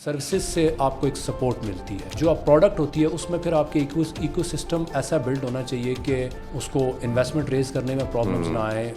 Services سے آپ کو ایک سپورٹ ملتی ہے. جو آپ پروڈکٹ ہوتی ہے اس میں پھر آپ کے ایکو سسٹم ایسا بلڈ ہونا چاہیے کہ اس کو انویسٹمنٹ ریز کرنے میں پرابلمس نہ آئیں.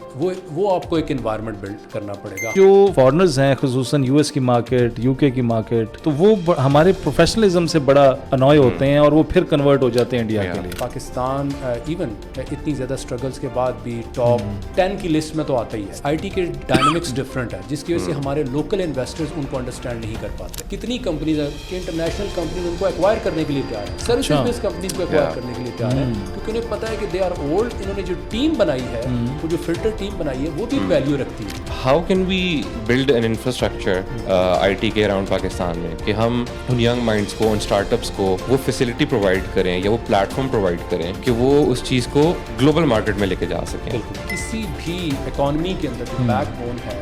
وہ آپ کو ایک انوائرمنٹ بلڈ کرنا پڑے گا. جو فارنرز ہیں خصوصاً یو ایس کی مارکیٹ, یو کے کی مارکیٹ, تو وہ ہمارے پروفیشنلزم سے بڑا انوائے ہوتے ہیں اور وہ پھر کنورٹ ہو جاتے ہیں انڈیا کے لیے. پاکستان ایون اتنی زیادہ اسٹرگلس کے بعد بھی ٹاپ 10 کی لسٹ میں تو آتا ہی ہے. آئی ٹی کے ڈائنامکس ڈفرینٹ ہے جس کی وجہ سے ہمارے لوکل انویسٹرز ان کو انڈرسٹینڈ نہیں کر پاتے. کتنی کمپنیز ہیں کہ انٹرنیشنل کمپنیز ان کو ایکوائر کرنے کے لیے تیار ہیں, سروسز بیسڈ کمپنیز کو ایکوائر کرنے کے لیے تیار ہیں, کیونکہ انہیں پتہ ہے کہ دے آر اولڈ. انہوں نے جو ٹیم بنائی ہے, وہ جو فلٹر ٹیم بنائی ہے, وہ بھی ویلیو رکھتی ہے. How can we build an infrastructure I T کے اراؤنڈ پاکستان میں کہ ہم ان ینگ مائنڈس کو, ان اسٹارٹ اپس کو وہ فیسلٹی پرووائڈ کریں یا وہ پلیٹ فارم پرووائڈ کریں کہ وہ اس چیز کو گلوبل مارکیٹ میں لے کے جا سکیں. کسی بھی اکانومی کے اندر جو بیک بون ہے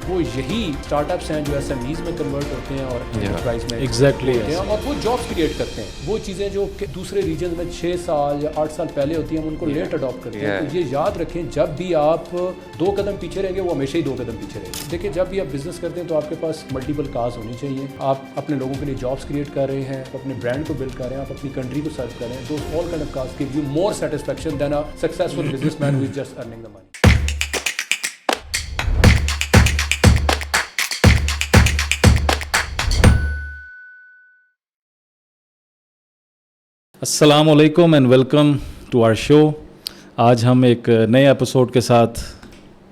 وہ یہی اسٹارٹ اپس ہیں جو ایس ایم ایز میں کنورٹ ہوتے ہیں اور انٹرپرائز میں ایگزیکٹلی ہوتے ہیں, اور وہ جابس کریٹ کرتے ہیں. وہ چیزیں جو دوسرے ریجن میں 6 سال یا 8 سال پہلے ہوتی ہیں, ہم ان کو لیٹ اڈاپٹ کرتے ہیں. تو یہ یاد رکھیں, جب بھی آپ 2 قدم پیچھے رہیں گے, وہ ہمیشہ ہی 2 قدم پیچھے رہیں گے. دیکھیں, جب بھی آپ بزنس کرتے ہیں تو آپ کے پاس ملٹیپل کاز ہونی چاہیے. آپ اپنے لوگوں کے لیے جابس کریٹ کر رہے ہیں, اپنے برانڈ کو بلڈ کر رہے ہیں, آپ اپنی کنٹری کو سرو کر رہے ہیں. Those all kind of cause give you more satisfaction than a successful business man who is just earning the money. السلام علیکم and welcome to our show. آج ہم ایک نئے ایپیسوڈ کے ساتھ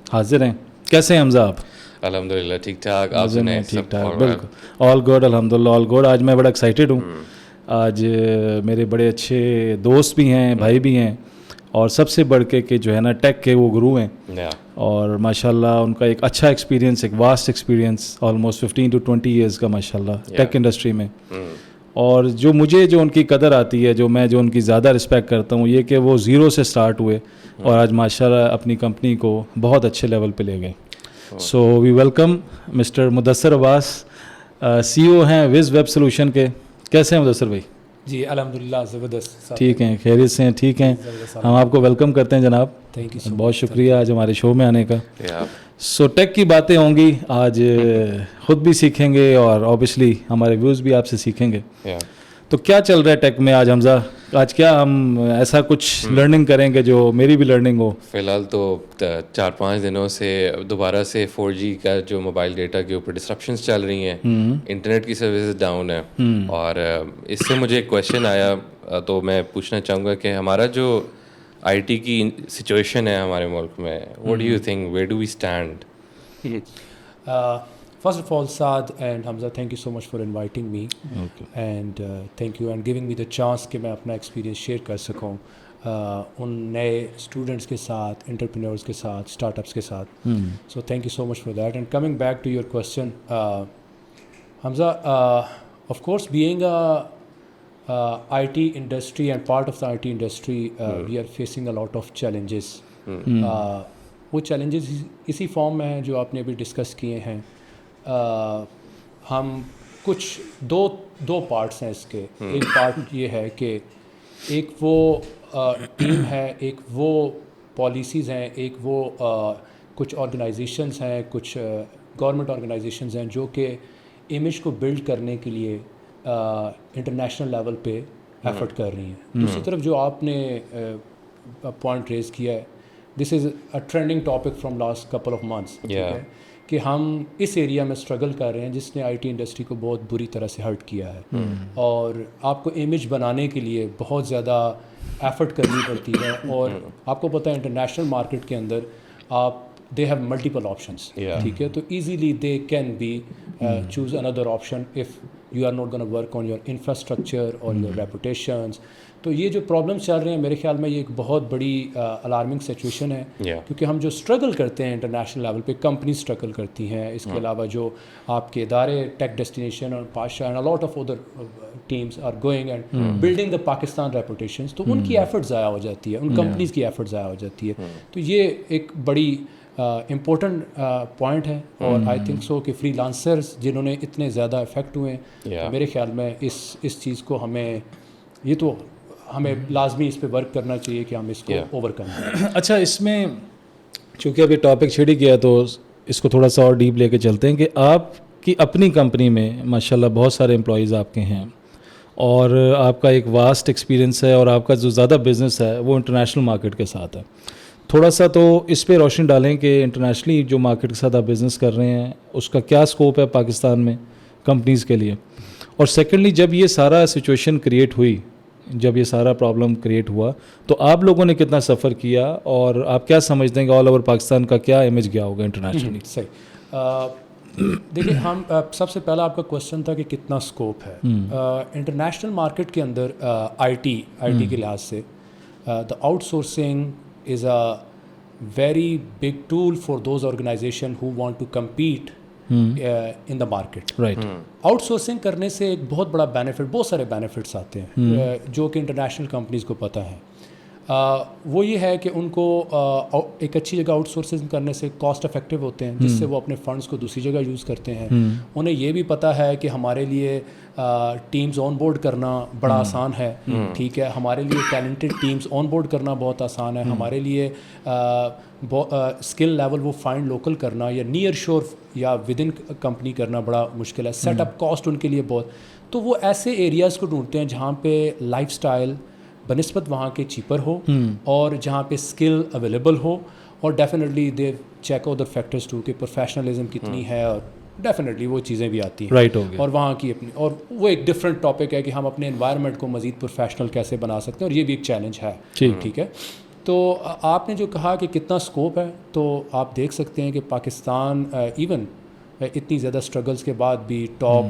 حاضر ہیں. کیسے ہیں حمزہ آپ؟ الحمد للہ ٹھیک ٹھاک. آپ سنیں؟ ٹھیک ٹھاک, بالکل آل گڈ, الحمد للہ آل گڈ. آج میں بڑا ایکسائٹیڈ ہوں. آج میرے بڑے اچھے دوست بھی ہیں, بھائی بھی ہیں, اور سب سے بڑھ کے کہ جو ہے نا ٹیک کے وہ گرو ہیں, اور ماشاء اللہ ان کا ایک اچھا ایکسپیرینس, ایک vast experience, almost 15 to 20 years کا ماشاء اللہ ٹیک انڈسٹری میں. اور جو مجھے جو ان کی قدر آتی ہے, جو ان کی زیادہ رسپیکٹ کرتا ہوں, یہ کہ وہ زیرو سے سٹارٹ ہوئے اور آج ماشاء اللہ اپنی کمپنی کو بہت اچھے لیول پہ لے گئے. سو وی ویلکم مسٹر مدثر عباس, سی او ہیں وز ویب سولوشن کے. کیسے ہیں مدثر بھائی؟ جی الحمدللہ زبردست, ٹھیک ہیں, خیریت سے ہیں؟ ٹھیک ہیں, ہم آپ کو ویلکم کرتے ہیں جناب. تھینک یو, بہت شکریہ آج ہمارے شو میں آنے کا. سو ٹیک کی باتیں ہوں گی آج, خود بھی سیکھیں گے اور اوبیسلی ہمارے ویوز بھی آپ سے سیکھیں گے. تو کیا چل رہا ہے ٹیک میں آج حمزہ؟ آج کیا ہم ایسا کچھ لرننگ کریں گے جو میری بھی لرننگ ہو؟ فی الحال تو 4-5 دنوں سے دوبارہ سے 4G کا جو موبائل ڈیٹا کے اوپر ڈسرپشنس چل رہی ہیں, انٹرنیٹ کی سروسز ڈاؤن ہے, اور اس سے مجھے ایک کویشچن آیا تو میں پوچھنا چاہوں گا کہ ہمارا جو آئی ٹی کی سچویشن ہے ہمارے ملک میں, what do you think, where do we stand? First of all, Saad and Hamza, thank you so much for inviting me. Okay. And thank you and giving me the chance کہ میں اپنا experience share کر سکوں ان نئے students کے ساتھ, entrepreneurs کے ساتھ, اسٹارٹ اپس کے ساتھ. So thank you so much for that. And coming back to your question, Hamza, of course being a IT industry and part of the IT industry, we are facing a lot of challenges. وہ challenges اسی form میں ہیں جو آپ نے ابھی discuss کیے ہیں. ہم کچھ دو پارٹس ہیں اس کے. ایک پارٹ یہ ہے کہ ایک وہ ٹیم ہے, ایک وہ پالیسیز ہیں, ایک وہ کچھ آرگنائزیشنز ہیں, کچھ گورنمنٹ آرگنائزیشنز ہیں جو کہ امیج کو بلڈ کرنے کے لیے انٹرنیشنل لیول پہ ایفرٹ کر رہی ہیں. دوسری طرف جو آپ نے پوائنٹ ریز کیا ہے, this is a trending topic from last couple of months, کہ ہم اس ایریا میں اسٹرگل کر رہے ہیں جس نے آئی ٹی انڈسٹری کو بہت بری طرح سے ہرٹ کیا ہے, اور آپ کو امیج بنانے کے لیے بہت زیادہ ایفرٹ کرنی پڑتی ہے. اور آپ کو پتہ ہے انٹرنیشنل مارکیٹ کے اندر آپ دے ہیو ملٹیپل آپشنس, ٹھیک ہے, تو easily they can be choose اندر option if you are not gonna work on your infrastructure اور یور ریپوٹیشنز. تو یہ جو پرابلمس چل رہے ہیں میرے خیال میں یہ ایک بہت بڑی الارمنگ سچویشن ہے, کیونکہ ہم جو اسٹرگل کرتے ہیں انٹرنیشنل لیول پہ, کمپنی اسٹرگل کرتی ہیں, اس کے علاوہ جو آپ کے ادارے ٹیک ڈیسٹینیشن اور PASHA and a lot of other teams are going and building the Pakistan reputations, تو ان کی ایفرٹ ضائع ہو جاتی ہے, ان کمپنیز کی ایفرٹ ضائع ہو جاتی ہے. تو یہ ایک بڑی امپورٹنٹ پوائنٹ ہے, اور آئی تھنک سو کہ فری لانسرز جنہوں نے اتنے زیادہ افیکٹ ہوئے ہیں, میرے خیال میں اس چیز کو ہمیں لازمی اس پہ ورک کرنا چاہیے کہ ہم اس کو اوور کم کریں. اچھا, اس میں چونکہ ابھی ٹاپک چھڑ ہی گیا تو اس کو تھوڑا سا اور ڈیپ لے کے چلتے ہیں کہ آپ کہ اپنی کمپنی میں ماشاءاللہ بہت سارے امپلائیز آپ کے ہیں اور آپ کا ایک واسٹ ایکسپیرینس ہے اور آپ کا جو زیادہ بزنس ہے وہ انٹرنیشنل مارکیٹ کے ساتھ ہے. تھوڑا سا تو اس پہ روشنی ڈالیں کہ انٹرنیشنلی جو مارکیٹ کے ساتھ آپ بزنس کر رہے ہیں اس کا کیا اسکوپ ہے پاکستان میں کمپنیز کے لیے. اور سیکنڈلی جب یہ سارا سچویشن کریٹ ہوئی, جب یہ سارا پرابلم کریٹ ہوا تو آپ لوگوں نے کتنا سفر کیا اور آپ کیا سمجھتے ہیں کہ آل اوور پاکستان کا کیا امیج گیا ہوگا انٹرنیشنلی؟ صحیح. دیکھیں, ہم سب سے پہلا آپ کا کوشچن تھا کہ کتنا اسکوپ ہے انٹرنیشنل مارکیٹ کے اندر. آئی ٹی کے لحاظ سے the outsourcing is a very big tool for those organisation who want to compete in the market. Right. Outsourcing کرنے سے ایک بہت بڑا بینیفٹ, بہت سارے بینیفٹس آتے ہیں جو کہ انٹرنیشنل کمپنیز کو پتہ ہے. وہ یہ ہے کہ ان کو ایک اچھی جگہ آؤٹ سورسنگ کرنے سے کاسٹ افیکٹو ہوتے ہیں, جس سے وہ اپنے فنڈس کو دوسری جگہ یوز کرتے ہیں. انہیں یہ بھی پتہ ہے کہ ہمارے لیے ٹیمز آن بورڈ کرنا بڑا آسان ہے, ٹھیک ہے, ہمارے لیے ٹیلنٹڈ ٹیمز آن بورڈ کرنا بہت آسان ہے, ہمارے لیے اسکل لیول وہ فائنڈ لوکل کرنا یا نیئر شور یا ود ان کمپنی کرنا بڑا مشکل ہے. سیٹ اپ کاسٹ ان کے لیے بہت. تو وہ ایسے ایریاز کو ڈھونڈتے ہیں جہاں پہ لائف اسٹائل بنسبت وہاں کے چیپر ہو اور جہاں پہ اسکل اویلیبل ہو, اور definitely they check out the factors too کہ پروفیشنلزم کتنی ہے, اور ڈیفینیٹلی وہ چیزیں بھی آتی ہیں. رائٹ ہو گیا. اور وہاں کی اپنی, اور وہ ایک ڈفرینٹ ٹاپک ہے کہ ہم اپنے انوائرمنٹ کو مزید پروفیشنل کیسے بنا سکتے ہیں, اور یہ بھی ایک چیلنج ہے. ٹھیک ہے. تو آپ نے جو کہا کہ کتنا اسکوپ ہے, تو آپ دیکھ سکتے ہیں کہ پاکستان ایون اتنی زیادہ اسٹرگلس کے بعد بھی ٹاپ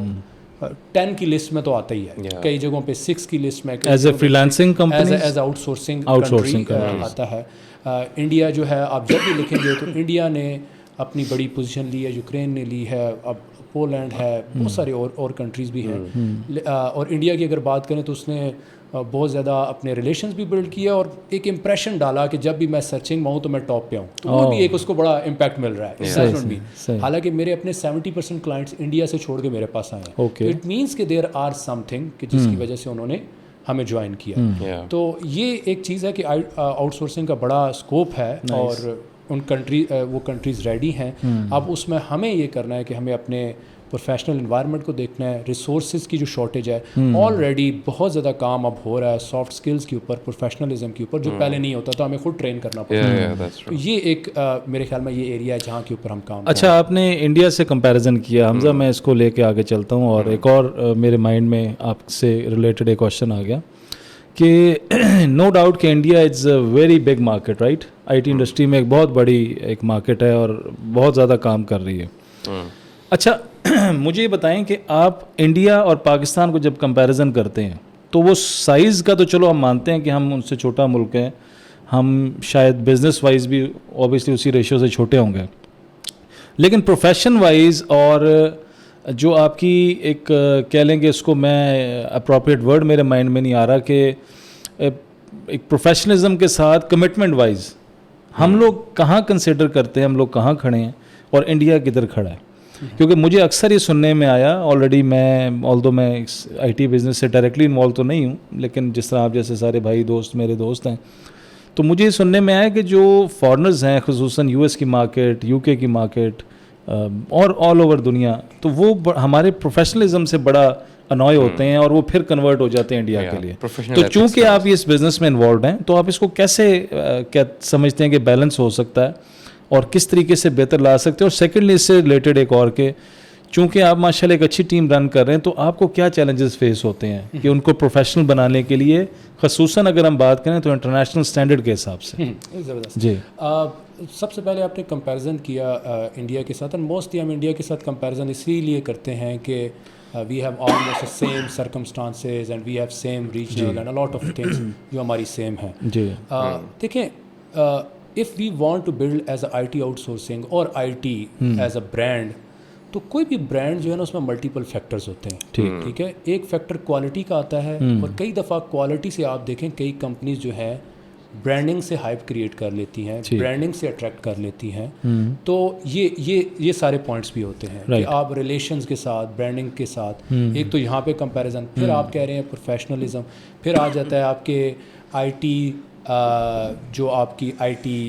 10 کی لسٹ میں تو آتا ہی ہے, کئی جگہوں پہ 6 کی لسٹ میں as a free lancing company, as out sourcing آتا ہے. انڈیا جو ہے آپ جب بھی لکھیں گے تو انڈیا نے اپنی بڑی پوزیشن لی ہے, یوکرین نے لی ہے, اب پولینڈ ہے, بہت سارے اور کنٹریز بھی ہیں. اور انڈیا کی اگر بات کریں تو اس نے بہت زیادہ اپنے ریلیشنز بھی بلڈ کیا اور ایک امپریشن ڈالا کہ جب بھی میں سرچنگ میں ہوں تو میں ٹاپ پہ ہوں. تو وہ بھی ایک اس کو بڑا امپیکٹ مل رہا ہے. حالانکہ میرے اپنے 70% کلائنٹس انڈیا سے چھوڑ کے میرے پاس آئے ہیں. اٹ مینس کہ دیر آر سم تھنگ کہ جس کی وجہ سے انہوں نے ہمیں جوائن کیا. تو یہ ایک چیز ہے کہ آؤٹ سورسنگ کا بڑا اسکوپ ہے, اور وہ کنٹریز ریڈی ہیں. اب اس میں ہمیں یہ کرنا ہے کہ ہمیں اپنے پروفیشنل انوائرمنٹ کو دیکھنا ہے. ریسورسز کی جو شارٹیج ہے, آلریڈی بہت زیادہ کام اب ہو رہا ہے سافٹ اسکلز کے اوپر, پروفیشنلزم کے اوپر, جو پہلے نہیں ہوتا, تو ہمیں خود ٹرین کرنا پڑتا ہے. یہ ایک میرے خیال میں یہ ایریا ہے جہاں کے اوپر ہم کام. اچھا, آپ نے انڈیا سے کمپیریزن کیا حمزہ, میں اس کو لے کے آگے چلتا ہوں, اور ایک اور میرے مائنڈ میں آپ سے ریلیٹڈ ایک کوشچن آ گیا کہ نو ڈاؤٹ کہ India is a very big market, right. I T industry میں ایک بہت بڑی ایک مارکیٹ ہے اور بہت زیادہ کام کر رہی ہے. اچھا, مجھے یہ بتائیں کہ آپ انڈیا اور پاکستان کو جب کمپیریزن کرتے ہیں تو وہ سائز کا تو چلو ہم مانتے ہیں کہ ہم ان سے چھوٹا ملک ہیں, ہم شاید بزنس وائز بھی اوبیسلی اسی ریشیو سے چھوٹے ہوں گے, لیکن پروفیشن وائز اور جو آپ کی ایک کہہ لیں گے, اس کو میں اپروپریٹ ورڈ میرے مائنڈ میں نہیں آ رہا, کہ ایک پروفیشنلزم کے ساتھ کمٹمنٹ وائز ہم لوگ کہاں کنسیڈر کرتے ہیں, ہم لوگ کہاں کھڑے ہیں اور انڈیا کدھر کھڑا ہے؟ کیونکہ مجھے اکثر یہ سننے میں آیا, آلریڈی میں آلدو میں آئی ٹی بزنس سے ڈائریکٹلی انوالو تو نہیں ہوں, لیکن جس طرح آپ جیسے سارے بھائی دوست میرے دوست ہیں, تو مجھے یہ سننے میں آیا کہ جو فارنرز ہیں, خصوصاً یو ایس کی مارکیٹ, یو کے کی مارکیٹ اور آل اوور دنیا, تو وہ ہمارے پروفیشنلزم سے بڑا انوائے ہوتے ہیں اور وہ پھر کنورٹ ہو جاتے ہیں انڈیا کے لیے. تو چونکہ آپ اس بزنس میں انوالوڈ ہیں, تو آپ اس کو کیسے کیا سمجھتے ہیں کہ بیلنس ہو سکتا ہے اور کس طریقے سے بہتر لا سکتے ہیں؟ اور سیکنڈلی اس سے ریلیٹڈ ایک اور کہ چونکہ آپ ماشاءاللہ ایک اچھی ٹیم رن کر رہے ہیں, تو آپ کو کیا چیلنجز فیس ہوتے ہیں کہ ان کو پروفیشنل بنانے کے لیے, خصوصاً اگر ہم بات کریں تو انٹرنیشنل اسٹینڈرڈ کے حساب سے؟ زبردست. جی, سب سے پہلے آپ نے کمپیریزن کیا انڈیا کے ساتھ, اینڈ موسٹلی ہم انڈیا کے ساتھ کمپیریزن اسی لیے کرتے ہیں کہ we have almost same circumstances and we have same regional and a lot of things جو ہماری سیم ہیں. جی, دیکھیں, if we want to build as a IT outsourcing اور IT as a brand, تو کوئی بھی برانڈ جو ہے نا اس میں ملٹیپل فیکٹرز ہوتے ہیں. ٹھیک ہے, ایک فیکٹر کوالٹی کا آتا ہے, اور کئی دفعہ کوالٹی سے آپ دیکھیں کئی کمپنیز جو ہے برانڈنگ سے ہائپ کریٹ کر لیتی ہیں, برانڈنگ سے اٹریکٹ کر لیتی ہیں. تو یہ سارے پوائنٹس بھی ہوتے ہیں کہ آپ ریلیشنز کے ساتھ, برانڈنگ کے ساتھ, ایک تو یہاں پہ کمپیریزن, پھر آپ کہہ رہے ہیں پروفیشنلزم, پھر آ جاتا ہے آپ کے آئی ٹی جو آپ کی آئی ٹی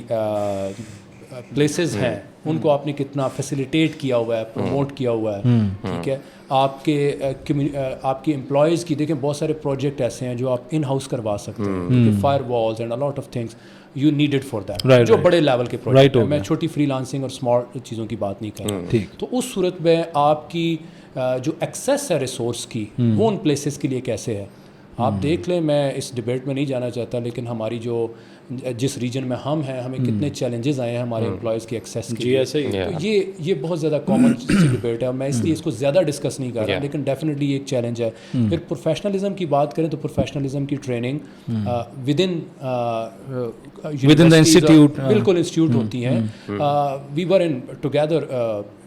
پلیسز ہیں ان کو آپ نے کتنا فیسیلیٹیٹ کیا ہوا ہے, پروموٹ کیا ہوا ہے, ٹھیک ہے. آپ کے امپلائیز کی دیکھیں بہت سارے پروجیکٹ ایسے ہیں جو آپ ان ہاؤس کروا سکتے ہیں, fire walls and a lot of things you needed for that, جو بڑے لیول کے پروجیکٹ ہیں. میں چھوٹی فری لانسنگ اور اسمال چیزوں کی بات نہیں کر رہا. تو اس صورت میں آپ کی جو ایکسیس ہے ریسورس کی وہ ان پلیسز کے لیے کیسے ہے. آپ دیکھ لیں, میں اس ڈبیٹ میں نہیں جانا چاہتا, لیکن ہماری جو جس ریجن میں ہم ہیں ہمیں کتنے چیلنجز آئے ہیں ہمارے امپلائیز کی ایکسیس کے لیے. تو یہ بہت زیادہ کامن ڈبیٹ ہے, میں اس لیے اس کو زیادہ ڈسکس نہیں کر رہا, لیکن ڈیفینیٹلی یہ ایک چیلنج ہے. پھر پروفیشنلزم کی بات کریں تو پروفیشنلزم کی ٹریننگ ود ان انسٹیٹیوٹ بالکل انسٹیٹیوٹ ہوتی ہیں. We were in together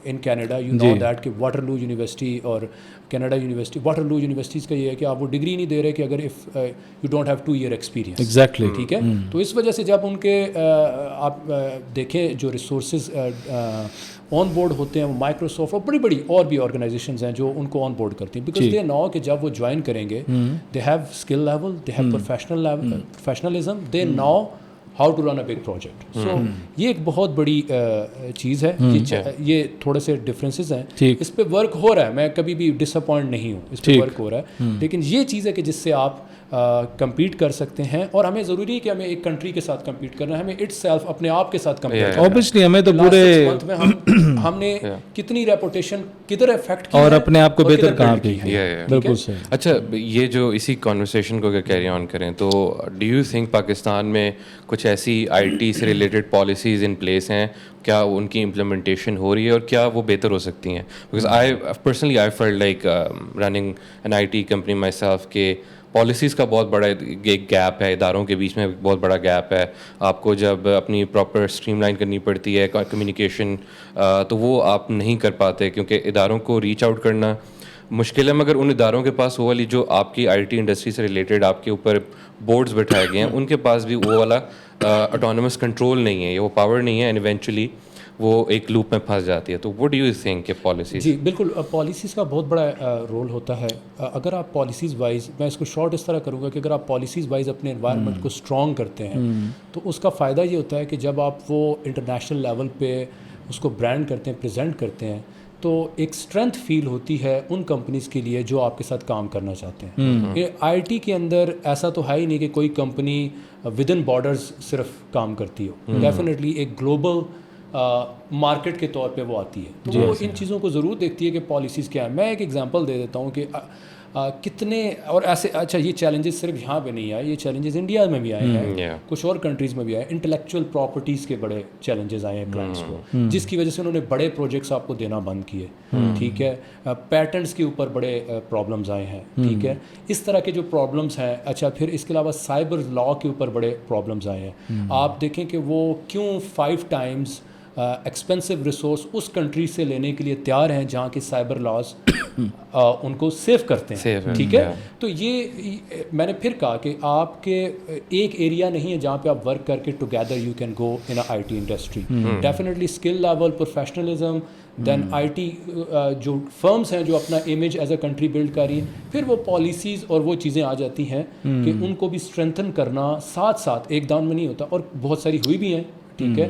in Canada, you know that کہ واٹرلو یونیورسٹی اور کینیڈا یونیورسٹی, واٹرلو یونیورسٹیز کا یہ ہے کہ آپ وہ ڈگری نہیں دے رہے کہ اگر if you don't have 2 year experience. Exactly, ٹھیک ہے. تو اس وجہ سے جب ان کے آپ دیکھیں جو ریسورسز آن بورڈ ہوتے ہیں وہ مائکروسافٹ اور بڑی بڑی اور بھی آرگنائزیشنز ہیں جو ان کو آن بورڈ کرتی ہیں, بیکاز دے نو کہ جب وہ جوائن کریں گے they have skill level, they have professionalism, they know how to run a big project. So یہ ایک بہت بڑی چیز ہے. یہ تھوڑے سے ڈفرینسز ہیں, اس پہ ورک ہو رہا ہے, میں کبھی بھی ڈس اپوائنٹ نہیں ہوں, اس پہ ورک ہو رہا ہے. لیکن یہ چیز ہے کہ جس سے آپ کمپیٹ کر سکتے ہیں, اور ہمیں ضروری ہے کہ ہمیں ایک کنٹری کے ساتھ کمپیٹ کرنا ہے, ہمیں اٹ سیلف اپنے آپ کے ساتھ کمپیٹ کرنا ہے. اوبیسلی ہمیں تو پورے ہم نے کتنی ریپوٹیشن کدھر افیکٹ کی اور اپنے آپ کو بہتر کہاں کی ہے. بالکل صحیح. اچھا, یہ جو اسی کانورسیشن کو اگر کیری آن کریں تو ڈو یو تھنک پاکستان میں کچھ ایسی آئی ٹی سے ریلیٹڈ پالیسیز ان پلیس ہیں, کیا ان کی امپلیمنٹیشن ہو رہی ہے اور کیا وہ بہتر ہو سکتی ہیں؟ Because I felt like running an I T company myself کہ پالیسیز کا بہت بڑا ایک گیپ ہے, اداروں کے بیچ میں بہت بڑا گیپ ہے. آپ کو جب اپنی پراپر اسٹریم لائن کرنی پڑتی ہے کمیونیکیشن, تو وہ آپ نہیں کر پاتے کیونکہ اداروں کو ریچ آؤٹ کرنا مشکل ہے. مگر ان اداروں کے پاس وہ والی جو آپ کی آئی ٹی انڈسٹری سے ریلیٹڈ آپ کے اوپر بورڈز بٹھائے گئے ہیں, ان کے پاس بھی وہ والا آٹونومس کنٹرول نہیں ہے, یا وہ پاور نہیں ہے, اینڈ ایونچولی وہ ایک لوپ میں پھنس جاتی ہے. تو وٹ ڈو یو تھنک کہ پالیسیز؟ جی بالکل, پالیسیز کا بہت بڑا رول ہوتا ہے. اگر آپ پالیسیز وائز, میں اس کو شارٹ اس طرح کروں گا کہ اگر آپ پالیسیز وائز اپنے انوائرمنٹ کو اسٹرانگ کرتے ہیں تو اس کا فائدہ یہ ہوتا ہے کہ جب آپ وہ انٹرنیشنل لیول پہ اس کو برانڈ کرتے ہیں, پریزنٹ کرتے ہیں, تو ایک اسٹرینتھ فیل ہوتی ہے ان کمپنیز کے لیے جو آپ کے ساتھ کام کرنا چاہتے ہیں. آئی ٹی کے اندر ایسا تو ہے ہی نہیں کہ کوئی کمپنی ود ان بارڈرز صرف کام کرتی ہو. ڈیفینیٹلی ایک گلوبل مارکیٹ کے طور پہ وہ آتی ہے, تو وہ ان چیزوں کو ضرور دیکھتی ہے کہ پالیسیز کیا ہیں. میں ایک ایگزامپل دے دیتا ہوں کہ کتنے اور ایسے, اچھا یہ چیلنجز صرف یہاں پہ نہیں آئے, یہ چیلنجز انڈیا میں بھی آئے ہیں, کچھ اور کنٹریز میں بھی آئے. انٹلیکچوئل پراپرٹیز کے بڑے چیلنجز آئے ہیں کلائنٹس کو, جس کی وجہ سے انہوں نے بڑے پروجیکٹس آپ کو دینا بند کیے. ٹھیک ہے, پیٹنٹس کے اوپر بڑے پرابلمز آئے ہیں. ٹھیک ہے, اس طرح کے جو پرابلمس ہیں. اچھا, پھر اس کے علاوہ سائبر لا کے اوپر بڑے پرابلمز آئے ہیں. آپ دیکھیں کہ وہ کیوں 5 times ایکسپینسو ریسورس اس کنٹری سے لینے کے لیے تیار ہیں جہاں کے سائبر لاز ان کو سیو کرتے ہیں. ٹھیک ہے, تو یہ میں نے پھر کہا کہ آپ کے ایک ایریا نہیں ہے جہاں پہ آپ ورک کر کے together you can go in I T industry. Definitely skill level, professionalism, then I T جو فرمس ہیں جو اپنا image as a country build کر رہی ہیں, پھر وہ پالیسیز اور وہ چیزیں آ جاتی ہیں کہ ان کو بھی اسٹرینتھن کرنا ساتھ ساتھ ایک دان میں نہیں ہوتا, اور بہت ساری ہوئی بھی ہیں. ٹھیک ہے,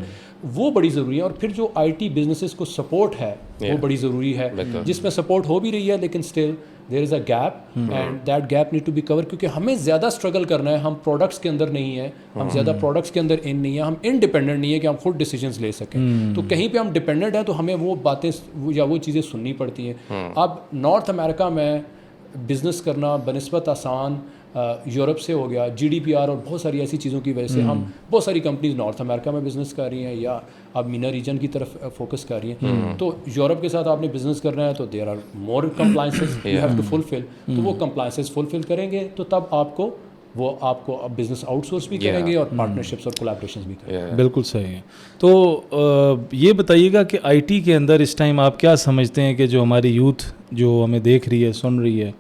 وہ بڑی ضروری ہے. اور پھر جو آئی ٹی بزنسز کو سپورٹ ہے وہ بڑی ضروری ہے, جس میں سپورٹ ہو بھی رہی ہے, لیکن still there is a gap, and that gap need to be cover. کیونکہ ہمیں زیادہ اسٹرگل کرنا ہے, ہم پروڈکٹس کے اندر نہیں ہیں, ہم زیادہ پروڈکٹس کے اندر ان نہیں ہیں, ہم انڈیپینڈنٹ نہیں ہے کہ ہم خود ڈیسیجنس لے سکیں. تو کہیں پہ ہم ڈیپینڈنٹ ہیں تو ہمیں وہ باتیں یا وہ چیزیں سننی پڑتی ہیں. اب نارتھ امریکہ میں بزنس کرنا بنسبت آسان یورپ سے ہو گیا. جی ڈی پی آر اور بہت ساری ایسی چیزوں کی وجہ سے ہم بہت ساری کمپنیز نارتھ امریکہ میں بزنس کر رہی ہیں یا اب مینا ریجن کی طرف فوکس کر رہی ہیں. تو یورپ کے ساتھ آپ نے بزنس کرنا ہے تو there are more compliances you have to fulfil. تو وہ کمپلائنسز فلفل کریں گے تو تب آپ کو بزنس آؤٹ سورس بھی کریں گے اور پارٹنرشپس اور کولیبریشنز بھی کریں گے. بالکل صحیح ہے. تو یہ بتائیے گا کہ آئی ٹی کے اندر اس ٹائم آپ کیا سمجھتے ہیں کہ جو ہماری یوتھ جو ہمیں دیکھ رہی ہے, سن رہی ہے,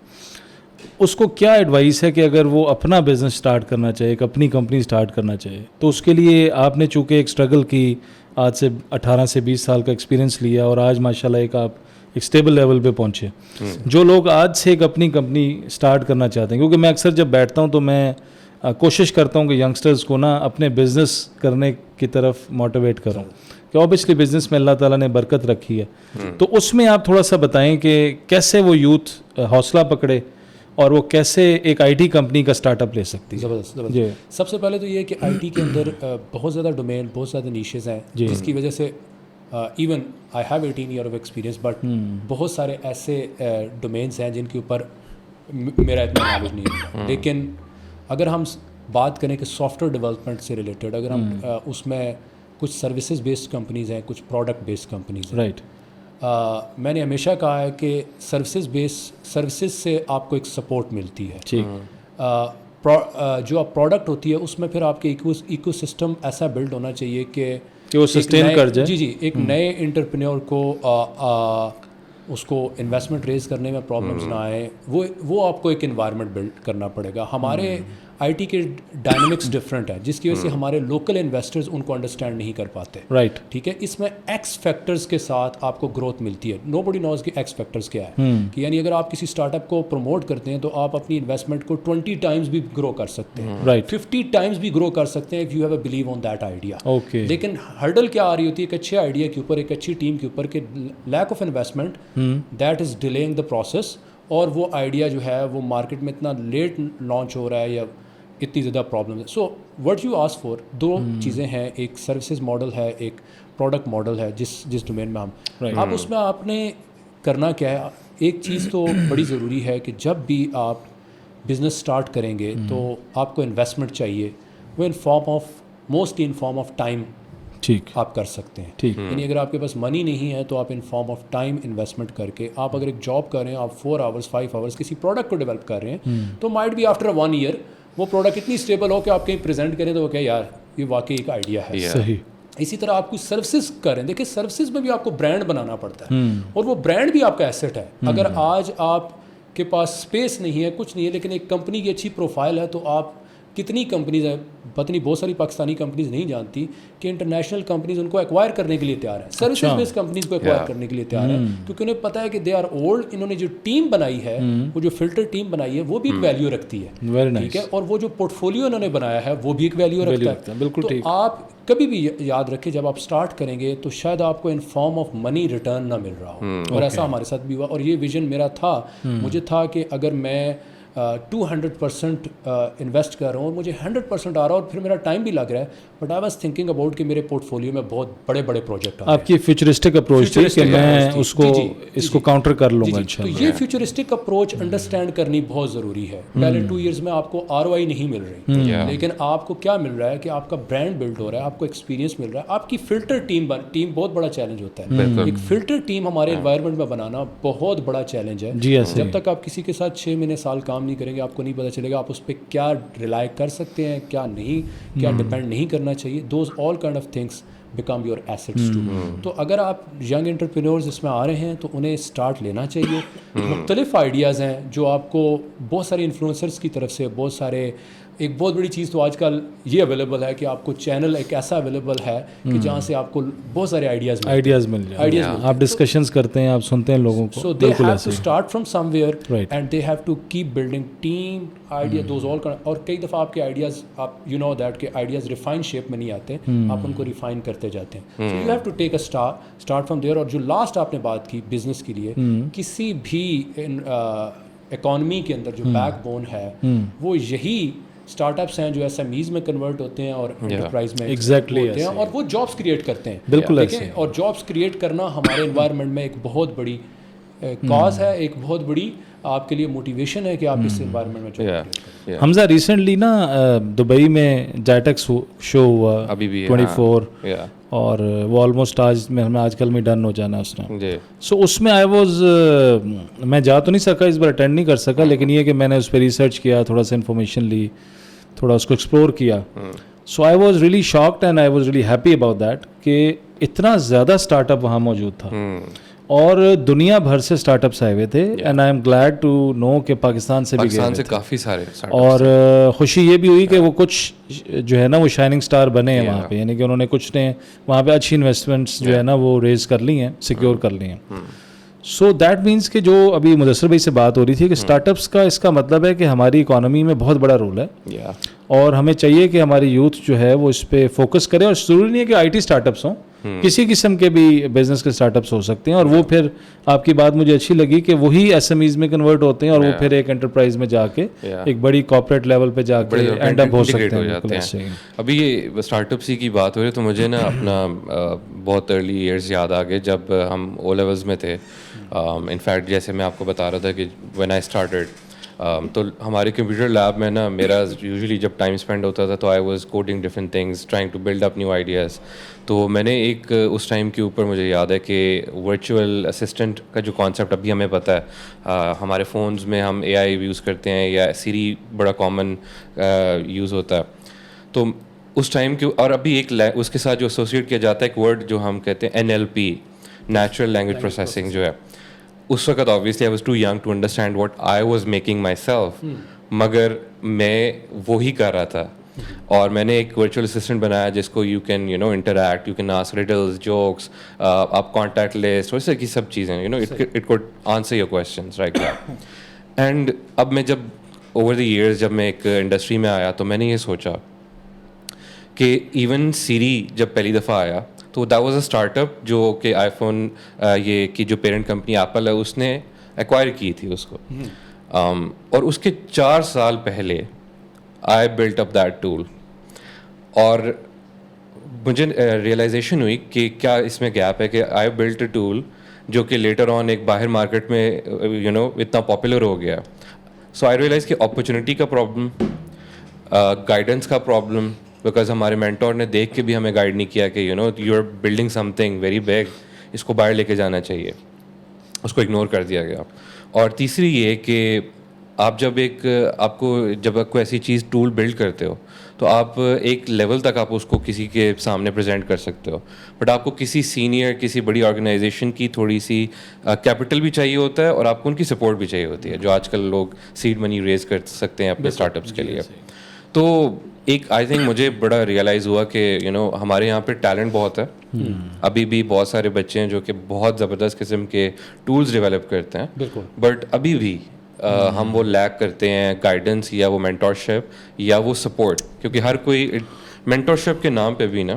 اس کو کیا ایڈوائس ہے کہ اگر وہ اپنا بزنس سٹارٹ کرنا چاہے, ایک اپنی کمپنی سٹارٹ کرنا چاہے, تو اس کے لیے آپ نے چونکہ ایک اسٹرگل کی, آج سے 18 سے 20 سال کا ایکسپیرینس لیا اور آج ماشاءاللہ ایک آپ ایک اسٹیبل لیول پہ پہنچے. جو لوگ آج سے ایک اپنی کمپنی سٹارٹ کرنا چاہتے ہیں, کیونکہ میں اکثر جب بیٹھتا ہوں تو میں کوشش کرتا ہوں کہ ینگسٹرز کو نا اپنے بزنس کرنے کی طرف موٹیویٹ کروں کہ اوبیسلی بزنس میں اللہ تعالیٰ نے برکت رکھی ہے, تو اس میں آپ تھوڑا سا بتائیں کہ کیسے وہ یوتھ حوصلہ پکڑے اور وہ کیسے ایک آئی ٹی کمپنی کا اسٹارٹ اپ لے سکتی ہے. زبردست جی. سب سے پہلے تو یہ کہ آئی ٹی کے اندر بہت زیادہ ڈومین, بہت زیادہ نیشز ہیں, جس کی وجہ سے even I have 18 year of experience, but بہت سارے ایسے ڈومینس ہیں جن کے اوپر میرا اتنا نالج نہیں ہے. لیکن اگر ہم بات کریں کہ سافٹ ویئر ڈیولپمنٹ سے ریلیٹڈ, اگر ہم اس میں کچھ سروسز بیسڈ کمپنیز ہیں, کچھ پروڈکٹ بیسڈ کمپنیز ہیں. رائٹ. میں نے ہمیشہ کہا ہے کہ سروسز سے آپ کو ایک سپورٹ ملتی ہے. ٹھیک. جو آپ پروڈکٹ ہوتی ہے اس میں پھر آپ کے ایکو سسٹم ایسا بلڈ ہونا چاہیے کہ وہ سسٹین کر جائے. جی, ایک نئے انٹرپرینور کو اس کو انویسٹمنٹ ریز کرنے میں پرابلمس نہ آئیں. وہ آپ کو ایک انوائرمنٹ بلڈ کرنا پڑے گا. ہمارے آئی ٹی کے ڈائنامکس ڈفرینٹ ہے, جس کی وجہ سے ہمارے لوکل انویسٹرز ان کو انڈرسٹینڈ نہیں کر پاتے. رائٹ. ٹھیک ہے. اس میں ایکس فیکٹرز کے ساتھ آپ کو گروتھ ملتی ہے. نو بڈی نوز کہ ایکس فیکٹرز کیا ہے, کہ یعنی اگر آپ کسی اسٹارٹ اپ کو پروموٹ کرتے ہیں تو آپ اپنی انویسٹمنٹ کو 20 ٹائمز بھی گرو کر سکتے ہیں, رائٹ, 50 ٹائمز بھی گرو کر سکتے ہیں, if you have a believe on that idea. Okay. لیکن ہرڈل کیا آ رہی ہوتی ہے ایک اچھے آئیڈیا کے اوپر, ایک اچھی ٹیم کے اوپر, کہ lack of investment that is delaying the process, اور وہ آئیڈیا جو ہے وہ مارکیٹ میں اتنا لیٹ لانچ ہو رہا ہے یا اتنی زیادہ پرابلم ہے. So what you ask for, دو چیزیں ہیں, ایک سروسز ماڈل ہے, ایک پروڈکٹ ماڈل ہے. جس ڈومین میں ہم آپ اس میں آپ نے کرنا کیا ہے, ایک چیز تو بڑی ضروری ہے کہ جب بھی آپ بزنس اسٹارٹ کریں گے تو آپ کو انویسٹمنٹ چاہیے, وہ mostly in form of time. ٹھیک. آپ کر سکتے ہیں. ٹھیک. یعنی اگر آپ کے پاس منی نہیں ہے تو آپ in form of time investment کر کے, آپ اگر ایک جاب کر رہے ہیں, آپ 4 hours 5 hours کسی پروڈکٹ کو ڈیولپ کر رہے ہیں, تو مائٹ بی آفٹر 1 year وہ پروڈکٹ اتنی اسٹیبل ہو کہ آپ کہیں پریزنٹ کریں تو وہ کہ یار یہ واقعی ایک آئیڈیا ہے. صحیح. اسی طرح آپ کچھ سروسز کریں, دیکھیں سروسز میں بھی آپ کو برانڈ بنانا پڑتا ہے, اور وہ برانڈ بھی آپ کا ایسٹ ہے. اگر آج آپ کے پاس اسپیس نہیں ہے, کچھ نہیں ہے, لیکن ایک کمپنی کی اچھی پروفائل ہے, تو آپ کتنی کمپنیز ہیں, پتہ نہیں بہت ساری پاکستانی کمپنیز نہیں جانتی کہ انٹرنیشنل کمپنیز ان کو ایکوائر کرنے کے لیے تیار ہیں, سروسز بیسڈ کمپنیز کو ایکوائر کرنے کے لیے تیار ہیں, کیونکہ انہیں پتہ ہے کہ دے آر اولڈ. انہوں نے جو ٹیم بنائی ہے, وہ جو فلٹر ٹیم بنائی ہے, وہ بھی ایک ویلیو رکھتی ہے. ٹھیک ہے. اور وہ جو پورٹ فولیو انہوں نے بنایا ہے, وہ بھی ایک ویلیو رکھتا ہے. بالکل ٹھیک. تو آپ کبھی بھی یاد رکھیں, جب آپ اسٹارٹ کریں گے تو شاید آپ کو in form of money return نہ مل رہا ہو, اور ایسا ہمارے ساتھ بھی ہوا. اور یہ ویژن میرا تھا, مجھے تھا کہ اگر میں 200% انویسٹ کر رہا ہوں اور مجھے 100% آ رہا ہے, اور پھر میرا ٹائم بھی لگ رہا ہے, but I was thinking about کہ میرے پورٹ فولیو میں بہت بڑے بڑے پروجیکٹ آ رہے ہیں. آپ کی فیوچرسٹک اپروچ تھی کہ میں اس کو کاؤنٹر کر لوں گا. تو یہ فیوچرسٹک اپروچ انڈرسٹینڈ کرنی بہت ضروری ہے. پہلے 2 years میں آپ کو ROI نہیں مل رہی, لیکن آپ کو کیا مل رہا ہے کہ آپ کا برانڈ بلڈ ہو رہا ہے, آپ کو ایکسپیرینس مل رہا ہے. آپ کی فلٹر ٹیم بہت بڑا چیلنج ہوتا ہے. ایک فلٹر ٹیم ہمارے انوائرمنٹ میں بنانا بہت بڑا چیلنج ہے. جب تک آپ کسی کے ساتھ 6 مہینے سال کام نہیں کریں گے, آپ کو نہیں پتہ چلے گا آپ اس پہ کیا ریلائی کر سکتے ہیں, کیا نہیں, کیا ڈپینڈ نہیں کرنا چاہیے. Those all kind of things become your assets too. تو اگر آپ ینگ انٹرپرینورز اس میں آ رہے ہیں تو انہیں اسٹارٹ لینا چاہیے. مختلف آئیڈیاز ہیں جو آپ کو بہت سارے انفلوئنسرز کی طرف سے, بہت سارے, ایک بہت بڑی چیز تو آج کل یہ اویلیبل ہے کہ آپ کو چینل ایک ایسا اویلیبل ہے کہ جہاں سے آپ کو بہت سارے آئیڈیاز مل جائیں. آپ ڈسکشنز کرتے ہیں, آپ سنتے ہیں لوگوں کو. So they have to start from somewhere and they have to keep building team idea those all. اور کئی دفعہ آپ کے آئیڈیاز, آپ یو نو دیٹ کہ آئیڈیاز ریفائن شیپ میں نہیں آتے, آپ ان کو ریفائن کرتے جاتے ہیں. So you have to take a start from there. اور جو لاسٹ آپ نے بات کی بزنس کے لیے, کسی بھی اکانومی کے اندر جو بیک بون ہے وہ یہی اسٹارٹ اپس ہیں جو ایس ایم ایز میں کنورٹ ہوتے ہیں اور انٹرپرائز میں ہوتے ہیں, اور وہ جابس کریٹ کرتے ہیں. بالکل ایسے. اور جابس کریٹ کرنا ہمارے انوائرمنٹ میں ایک بہت بڑی کاز ہے, ایک بہت بڑی آپ کے لیے موٹیویشن ہے کہ آپ اس انوائرمنٹ میں جاب کریں. حمزہ ریسنٹلی نا دبئی میں جائٹیکس شو ہوا ابھی بھی 24, اور وہ آلموسٹ آج کل میں ڈن ہو جانا اس نے. سو اس میں میں جا تو نہیں سکا, اس بار اٹینڈ نہیں کر سکا, لیکن یہ کہ میں نے اس پہ ریسرچ کیا, تھوڑا سا انفارمیشن لی, تھوڑا اس کو ایکسپلور کیا. So I was really shocked and I was really happy about that کہ اتنا زیادہ اسٹارٹ اپ وہاں موجود تھا, اور دنیا بھر سے اسٹارٹ اپس آئے ہوئے تھے. And I am glad to know کہ پاکستان سے بھی گئے, کافی سارے. اور خوشی یہ بھی ہوئی کہ وہ کچھ جو ہے نا وہ شائننگ اسٹار بنے ہیں وہاں پہ, یعنی کہ انہوں نے کچھ نے وہاں پہ اچھی انویسٹمنٹس جو ہے نا وہ ریز کر لی ہیں, سیکیور کر لی ہیں. سو دیٹ مینس کہ جو ابھی مدثر بھائی سے بات ہو رہی تھی کہ اسٹارٹ اپس کا اس کا مطلب ہے کہ ہماری اکانومی میں بہت بڑا رول ہے, اور ہمیں چاہیے کہ ہماری یوتھ جو ہے وہ اس پہ فوکس کرے. اور ضروری نہیں ہے کہ آئی ٹی اسٹارٹ اپس ہوں, کسی قسم کے بھی بزنس کے اسٹارٹ اپس ہو سکتے ہیں, اور وہ پھر آپ کی بات مجھے اچھی لگی کہ وہی ایس ایم ایز میں کنورٹ ہوتے ہیں اور وہ پھر ایک انٹرپرائز میں جا کے ایک بڑی کارپوریٹ لیول پہ جا کے اینڈ اپ ہو سکتے ہیں. ابھی یہ اسٹارٹ اپس کی بات ہو رہی ہے تو مجھے نا اپنا بہت ارلی ایئرس یاد آ گئے جب ہم او لیولز میں تھے. انفیکٹ جیسے میں آپ کو بتا رہا تھا کہ وین آئی اسٹارٹیڈ تو ہمارے کمپیوٹر لیب میں نا میرا یوزلی جب ٹائم اسپینڈ ہوتا تھا تو I was coding different things trying to build up new ideas. تو میں نے ایک اس ٹائم کے اوپر مجھے یاد ہے کہ ورچوئل اسسٹنٹ کا جو کانسیپٹ ابھی ہمیں پتہ ہے, ہمارے فونز میں ہم اے آئی یوز کرتے ہیں یا سیری بڑا کامن یوز ہوتا ہے. تو اس ٹائم کے اور ابھی ایک اس کے ساتھ جو ایسوسیٹ کیا جاتا ہے ایک ورڈ جو ہم کہتے ہیں NLP, نیچرل لینگویج پروسیسنگ جو ہے. اس وقت obviously I was too young to understand what I was making myself, مگر میں وہی کر رہا تھا. اور میں نے ایک ورچوئل اسسٹنٹ بنایا جس کو you can interact, you can ask riddles, jokes, آپ کانٹیکٹ لسٹ, اور اس طرح کی سب چیزیں it could answer your questions right that. And اب میں جب اوور دی ایئرز جب میں ایک انڈسٹری میں آیا تو میں نے یہ سوچا کہ ایون سیری جب پہلی دفعہ آیا تو that was a start up جو کہ آئی فون یہ کی جو پیرنٹ کمپنی ایپل ہے اس نے ایکوائر کی تھی اس کو, اور اس کے 4 سال پہلے آئی بلٹ اپ دیٹ ٹول. اور مجھے ریئلائزیشن ہوئی کہ کیا اس میں گیپ ہے کہ آئی بلٹ اے ٹول جو کہ لیٹر آن ایک باہر مارکیٹ میں اتنا پاپولر ہو گیا. سو آئی ریئلائز کہ اپرچونیٹی کا پرابلم, گائیڈنس کا پرابلم, بیکاز ہمارے مینٹور نے دیکھ کے بھی ہمیں گائیڈ نہیں کیا کہ you are building something very big, اس کو باہر لے کے جانا چاہیے, اس کو اگنور کر دیا گیا. اور تیسری یہ کہ آپ جب آپ کو ایسی چیز ٹول بلڈ کرتے ہو تو آپ ایک لیول تک آپ اس کو کسی کے سامنے پریزنٹ کر سکتے ہو, بٹ آپ کو کسی سینئر کسی بڑی آرگنائزیشن کی تھوڑی سی کیپٹل بھی چاہیے ہوتا ہے, اور آپ کو ان کی سپورٹ بھی چاہیے ہوتی ہے جو آج کل لوگ سیڈ منی ریز کر سکتے ہیں اپنے اسٹارٹ اپس کے لیے. تو ایک آئی تھنک مجھے بڑا ریئلائز ہوا کہ ہمارے یہاں پہ ٹیلنٹ بہت ہے, ابھی بھی بہت سارے بچے ہیں جو کہ بہت زبردست قسم کے ٹولز ڈیولپ کرتے ہیں, بٹ ابھی بھی ہم وہ لیک کرتے ہیں گائیڈنس یا وہ مینٹورشپ یا وہ سپورٹ, کیونکہ ہر کوئی مینٹورشپ کے نام پہ بھی نا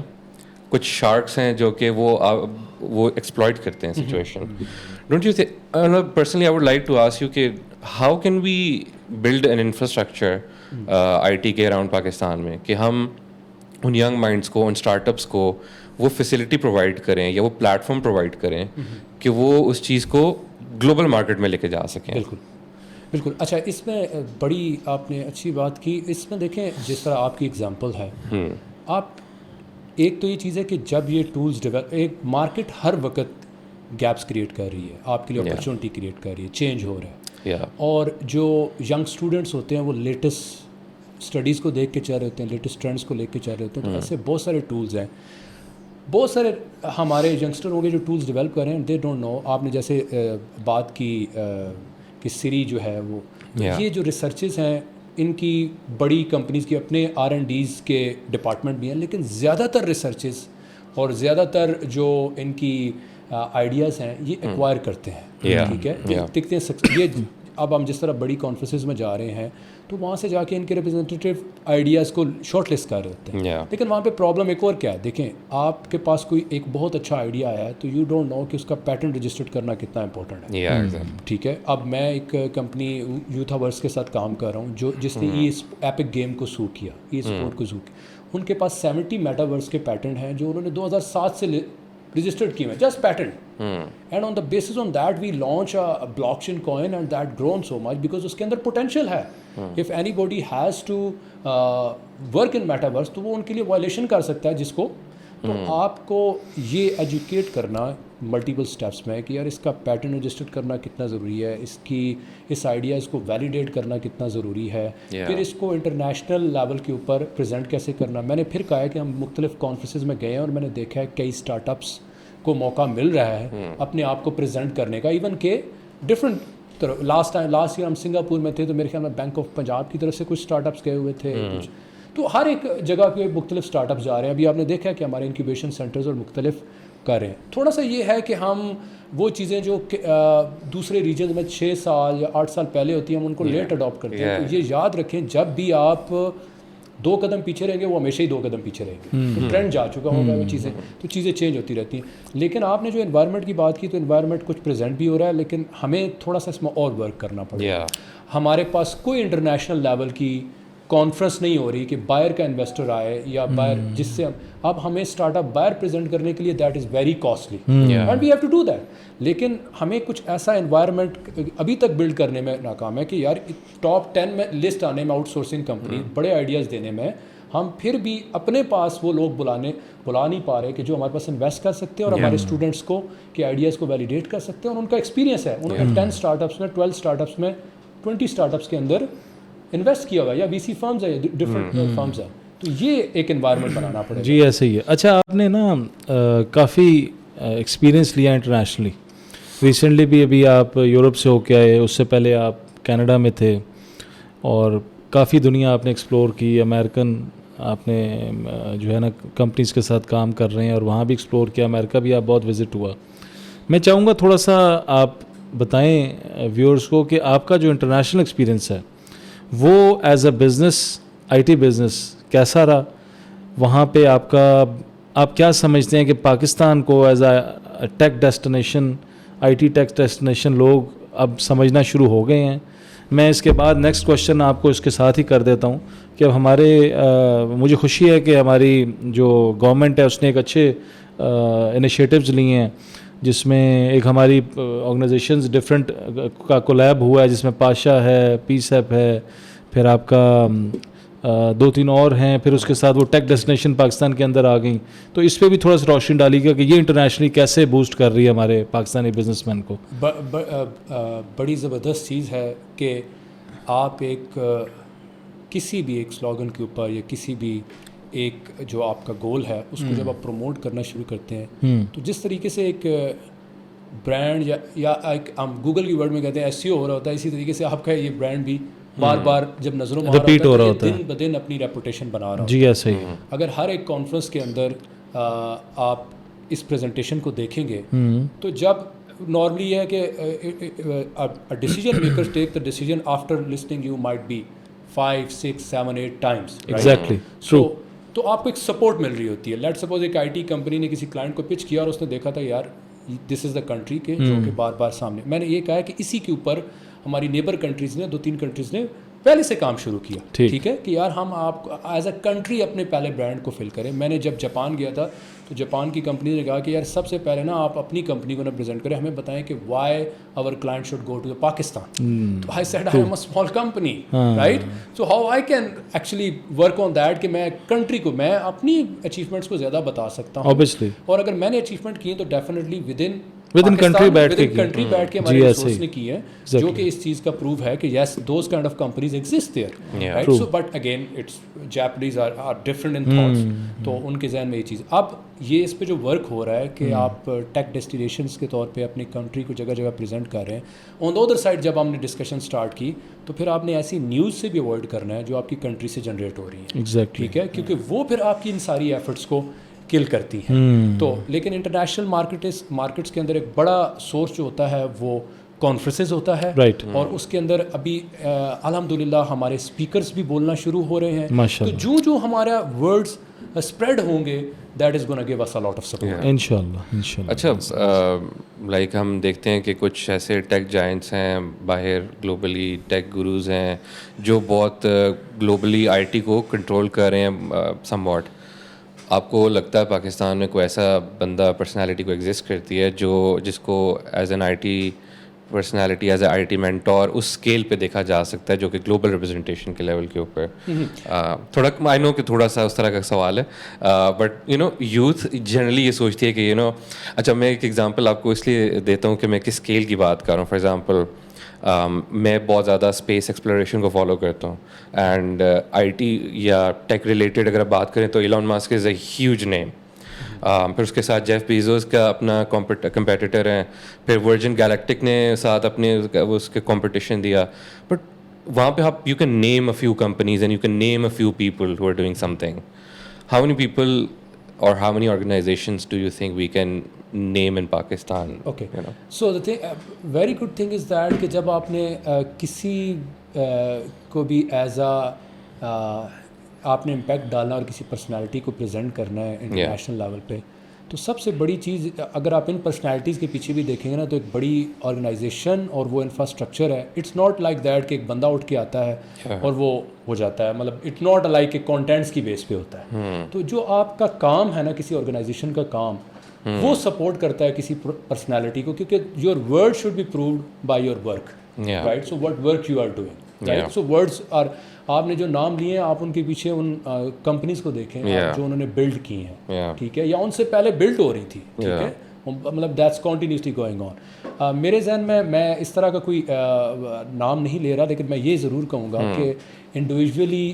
کچھ شارکس ہیں جو کہ وہ ایکسپلائٹ کرتے ہیں situation. Don't you think personally I would like to ask you کہ how can we build an infrastructure I T کے اراؤنڈ پاکستان میں کہ ہم ان ینگ مائنڈس کو, ان اسٹارٹ اپس کو وہ فیسلٹی پرووائڈ کریں یا وہ پلیٹ فارم پرووائڈ کریں کہ وہ اس چیز کو گلوبل مارکیٹ میں لے کے جا سکیں. بالکل. اچھا, اس میں بڑی آپ نے اچھی بات کی. اس میں دیکھیں جس طرح آپ کی اگزامپل ہے, آپ ایک تو یہ چیز ہے کہ جب یہ ٹولز ڈیولپ, ایک مارکیٹ ہر وقت گیپس کریٹ کر رہی ہے, آپ کے لیے اپرچونیٹی کریٹ کر رہی ہے, چینج ہو رہا ہے, اور جو ینگ اسٹوڈنٹس ہوتے ہیں وہ لیٹسٹ اسٹڈیز کو دیکھ کے چل رہے ہوتے ہیں, لیٹسٹ ٹرینڈس کو لے کے چل رہے ہوتے ہیں. تو ایسے بہت سارے ٹولز ہیں, بہت سارے ہمارے ینگسٹر ہوں گے جو ٹولز ڈیولپ کر رہے ہیں, دے ڈونٹ نو. آپ نے جیسے بات کی کہ سری جو ہے وہ یہ جو ریسرچز ہیں ان کی بڑی کمپنیز کی اپنے R&Ds کے ڈپارٹمنٹ بھی ہیں, لیکن زیادہ تر ریسرچز اور زیادہ تر جو ان کی آئیڈیاز ہیں یہ ایکوائر کرتے ہیں. ٹھیک ہے, دیکھتے ہیں یہ اب ہم جس طرح بڑی کانفرنسز میں جا رہے ہیں تو وہاں سے جا کے ان کے ریپرزنٹیٹیو آئیڈیاز کو شارٹ لسٹ کر رہے ہوتے ہیں, لیکن وہاں پہ پرابلم ایک اور کیا ہے. دیکھیں آپ کے پاس کوئی ایک بہت اچھا آئیڈیا آیا ہے تو یو ڈونٹ نو کہ اس کا پیٹنٹ رجسٹرڈ کرنا کتنا امپورٹنٹ ہے. ٹھیک ہے, اب میں ایک کمپنی یوتھاورس کے ساتھ کام کر رہا ہوں جس نے ایپک گیم کو سو کیا, ای اسپورٹ کو سو کیا. ان کے پاس 70 میٹاورس کے پیٹنٹ ہیں جو انہوں نے 2007 سے registered key mein, just patent. And on the basis on that we launch a blockchain coin and that grown so much because uske andar potential hai. If anybody has to work in metaverse to wo unke liye violation kar sakta hai jisko. تو آپ کو یہ educate کرنا multiple steps میں کہ یار اس کا pattern registered کرنا کتنا ضروری ہے, اس آئیڈیاز کو ویلیڈیٹ کرنا کتنا ضروری ہے, پھر اس کو انٹرنیشنل لیول کے اوپر پریزنٹ کیسے کرنا. میں نے پھر کہا ہے کہ ہم مختلف کانفرنسز میں گئے ہیں اور میں نے دیکھا ہے کئی اسٹارٹ اپس کو موقع مل رہا ہے اپنے آپ کو پریزنٹ کرنے کا, ایون کہ ڈفرینٹ لاسٹ ایئر ہم سنگاپور میں تھے تو میرے خیال میں بینک آف پنجاب کی طرف سے کچھ اسٹارٹ اپس گئے ہوئے تھے کچھ, تو ہر ایک جگہ پہ مختلف اسٹارٹ اپس جا رہے ہیں. ابھی آپ نے دیکھا ہے کہ ہمارے انکیوبیشن سینٹرز اور مختلف کر رہے ہیں. تھوڑا سا یہ ہے کہ ہم وہ چیزیں جو دوسرے ریجن میں 6 سال یا 8 سال پہلے ہوتی ہیں ہم ان کو لیٹ اڈاپٹ کرتے ہیں. تو یہ یاد رکھیں جب بھی آپ دو قدم پیچھے رہیں گے وہ ہمیشہ ہی دو قدم پیچھے رہیں گے. تو ٹرینڈ جا چکا ہوگا وہ چیزیں, تو چیزیں چینج ہوتی رہتی ہیں. لیکن آپ نے جو انوائرمنٹ کی بات کی تو انوائرمنٹ کچھ پریزنٹ بھی ہو رہا ہے, لیکن ہمیں تھوڑا سا اس میں اور ورک کرنا پڑے گا. ہمارے پاس کوئی انٹرنیشنل لیول کی کانفرنس نہیں ہو رہی کہ بائر کا انویسٹر آئے یا بائر جس سے اب ہمیں اسٹارٹ اپ بائر پریزنٹ کرنے کے لیے that is very costly and we have to do that. لیکن ہمیں کچھ ایسا انوائرمنٹ ابھی تک بلڈ کرنے میں ناکام ہے کہ یار ٹاپ 10 میں لسٹ آنے میں آؤٹ سورسنگ کمپنی بڑے آئیڈیاز دینے میں ہم پھر بھی اپنے پاس وہ لوگ بلا نہیں پا رہے کہ جو ہمارے پاس انویسٹ کر سکتے ہیں اور ہمارے اسٹوڈنٹس کو کے آئیڈیاز کو ویلیڈیٹ کر سکتے ہیں. اور ان کا ایکسپیرینس ہے, انہوں نے 10 اسٹارٹ اپس میں 12 اسٹارٹ اپس میں 20 اسٹارٹ اپس کے اندر انویسٹ کیا ہوا ہے, یا وی سی فرمز ہے یا ڈفرینٹ فرمز ہیں. تو یہ ایک انوائرمنٹ بنانا پڑے گا. جی ایسے ہی ہے. اچھا آپ نے نا کافی ایکسپیرینس لیا انٹرنیشنلی, ریسنٹلی بھی ابھی آپ یورپ سے ہو کے آئے, اس سے پہلے آپ کینیڈا میں تھے اور کافی دنیا آپ نے ایکسپلور کی. امریکن آپ نے جو ہے نا کمپنیز کے ساتھ کام کر رہے ہیں اور وہاں بھی ایکسپلور کیا, امریکہ بھی آپ بہت وزٹ ہوا. میں چاہوں گا تھوڑا سا آپ بتائیں ویورز کو کہ آپ کا جو انٹرنیشنل ایکسپیرینس ہے وہ as a business, I T business کیسا رہا وہاں پہ. آپ کیا سمجھتے ہیں کہ پاکستان کو as a take destination, I T take destination لوگ اب سمجھنا شروع ہو گئے ہیں؟ میں اس کے بعد نیکسٹ کوشچن آپ کو اس کے ساتھ ہی کر دیتا ہوں کہ اب مجھے خوشی ہے کہ ہماری جو گورنمنٹ ہے اس نے ایک اچھے انیشیٹوز لیے ہیں, جس میں ایک ہماری آرگنائزیشنز ڈفرینٹ کا کولیب ہوا ہے, جس میں پاشا ہے, پی سیپ ہے, پھر آپ کا 2-3 اور ہیں, پھر اس کے ساتھ وہ ٹیک ڈیسٹینیشن پاکستان کے اندر آ گئیں. تو اس پہ بھی تھوڑا سا روشنی ڈالی گا کہ یہ انٹرنیشنلی کیسے بوسٹ کر رہی ہے ہمارے پاکستانی بزنس مین کو. بڑی زبردست چیز ہے کہ آپ ایک کسی بھی ایک سلوگن کے اوپر یا کسی بھی ایک جو آپ کا گول ہے اس کو جب آپ پروموٹ کرنا شروع کرتے ہیں تو جس طریقے سے ایک برانڈ یا ایک ہم گوگل کی ورڈ میں کہتے ہیں ایس سی او ہو رہا ہوتا ہے, اسی طریقے سے آپ کا یہ برانڈ بھی بار بار جب نظروں میں ریپیٹ ہو رہا ہوتا ہے, دن بدن اپنی ریپوٹیشن بنا رہا ہوتا ہے. جی ایسے ہی. اگر ہر ایک کانفرنس کے اندر آپ اس پریزنٹیشن کو دیکھیں گے تو جب نارملی یہ ہے کہ decision makers take the decision after listening you might be 5, 6, 7, 8 times. Exactly. تو آپ کو ایک سپورٹ مل رہی ہوتی ہے. لیٹ سپوز ایک آئی ٹی کمپنی نے کسی کلائنٹ کو پچ کیا اور اس نے دیکھا تھا یار دس از دا کنٹری کے جو کہ بار بار سامنے. میں نے یہ کہا کہ اسی کے اوپر ہماری نیبر کنٹریز نے 2-3 کنٹریز نے پہلے سے کام شروع کیا. ٹھیک ہے کہ یار ہم آپ ایز اے کنٹری اپنے پہلے برانڈ کو فل کریں. میں نے جب جاپان گیا تھا تو جاپان کی کمپنی نے کہا کہ یار سب سے پہلے نا آپ اپنی کمپنی کو نا پریزنٹ کریں, ہمیں بتائیں کہ why our client should go to Pakistan. تو I said I am a small company right, so how I can actually work on that کہ میں کنٹری کو میں اپنی اچیومنٹس کو زیادہ بتا سکتا ہوں. اور اگر میں نے اچیومنٹ کی تو ڈیفینیٹلی ود ان کنٹری بیٹھ کے ہمارے ریسورس نے کی ہے, جو کہ اس چیز کا پروو ہے کہ yes those kind of companies exist there right. So but again it's Japanese are different in thoughts, تو ان کے ذہن میں یہ چیز. اب یہ اس پہ جو ورک ہو رہا ہے کہ آپ ٹیک ڈیسٹینیشنس کے طور پہ اپنی کنٹری کو جگہ جگہ پریزنٹ کر رہے ہیں. آن دا ادر سائڈ جب ہم نے ڈسکشن اسٹارٹ کی تو پھر آپ نے ایسی نیوز سے بھی اوائڈ کرنا ہے جو آپ کی کنٹری سے جنریٹ ہو رہی ہیں. ٹھیک ہے, کیونکہ وہ پھر آپ کی ان ساری ایفرٹس کو کل کرتی ہیں. تو لیکن انٹرنیشنل مارکیٹس کے اندر ایک بڑا سورس جو ہوتا ہے وہ کانفرنسز ہوتا ہے, اور اس کے اندر ابھی الحمدللہ ہمارے اسپیکرس بھی بولنا شروع ہو رہے ہیں. تو جو ہمارا ورڈز اسپریڈ ہوں گے that is gonna give us a lot of support انشاءاللہ. اچھا لائک ہم دیکھتے ہیں کہ کچھ ایسے ٹیک جائنٹس ہیں باہر گلوبلی, ٹیک گروز ہیں جو بہت گلوبلی آئی ٹی کو کنٹرول کر رہے ہیں سم واٹ. آپ کو لگتا ہے پاکستان میں کوئی ایسا بندہ پرسنالٹی کو ایگزسٹ کرتی ہے جس کو as an I T personality, as a I T mentor اس اسکیل پہ دیکھا جا سکتا ہے جو کہ گلوبل ریپرزنٹیشن کے لیول کے اوپر؟ تھوڑا آئی نو کہ تھوڑا سا اس طرح کا سوال ہے, بٹ یوتھ جنرلی یہ سوچتی ہے کہ اچھا میں ایک ایگزامپل آپ کو اس لیے دیتا ہوں کہ میں کس اسکیل کی بات کر رہا ہوں. فار ایگزامپل میں بہت زیادہ اسپیس ایکسپلوریشن کو فالو کرتا ہوں, اینڈ آئی ٹی یا ٹیک ریلیٹڈ اگر بات کریں تو ایلان ماسک از اے ہیوج نیم. پھر اس کے ساتھ جیف بیزوس کا اپنا کمپیٹیٹر ہیں, پھر ورجن گیلیکٹک نے ساتھ اپنے اس کے کمپٹیشن دیا. بٹ وہاں پہ آپ you can name a few companies and you can name a few people who are doing something. How many people اور how many organisations do you think we can name in Pakistan? Okay. So the thing, very good thing is that کہ جب آپ نے کسی کو بھی as آپ نے امپیکٹ ڈالنا اور کسی پرسنالٹی کو پریزنٹ کرنا ہے انٹرنیشنل لیول پہ, تو سب سے بڑی چیز اگر آپ ان پرسنالٹیز کے پیچھے بھی دیکھیں گے نا, تو ایک بڑی آرگنائزیشن اور وہ انفراسٹرکچر ہے. اٹس ناٹ لائک دیٹ کہ ایک بندہ اٹھ کے آتا ہے اور وہ ہو جاتا ہے, مطلب اٹ ناٹ لائک کہ کانٹینٹس کی بیس پہ ہوتا ہے. تو جو آپ کا کام ہے نا, کسی آرگنائزیشن کا کام, وہ سپورٹ کرتا ہے کسی پرسنالٹی کو, کیونکہ your word should be proved by your work, right. So what work you are doing, right. So words are, آپ نے جو نام لیے ہیں آپ ان کے پیچھے ان کمپنیز کو دیکھیں جو انہوں نے بلڈ کی ہیں, ٹھیک ہے, یا ان سے پہلے بلڈ ہو رہی تھی, ٹھیک ہے, مطلب دیٹس کنٹینیوسلی گوئنگ آن. میرے ذہن میں اس طرح کا کوئی نام نہیں لے رہا, لیکن میں یہ ضرور کہوں گا کہ انڈیویژولی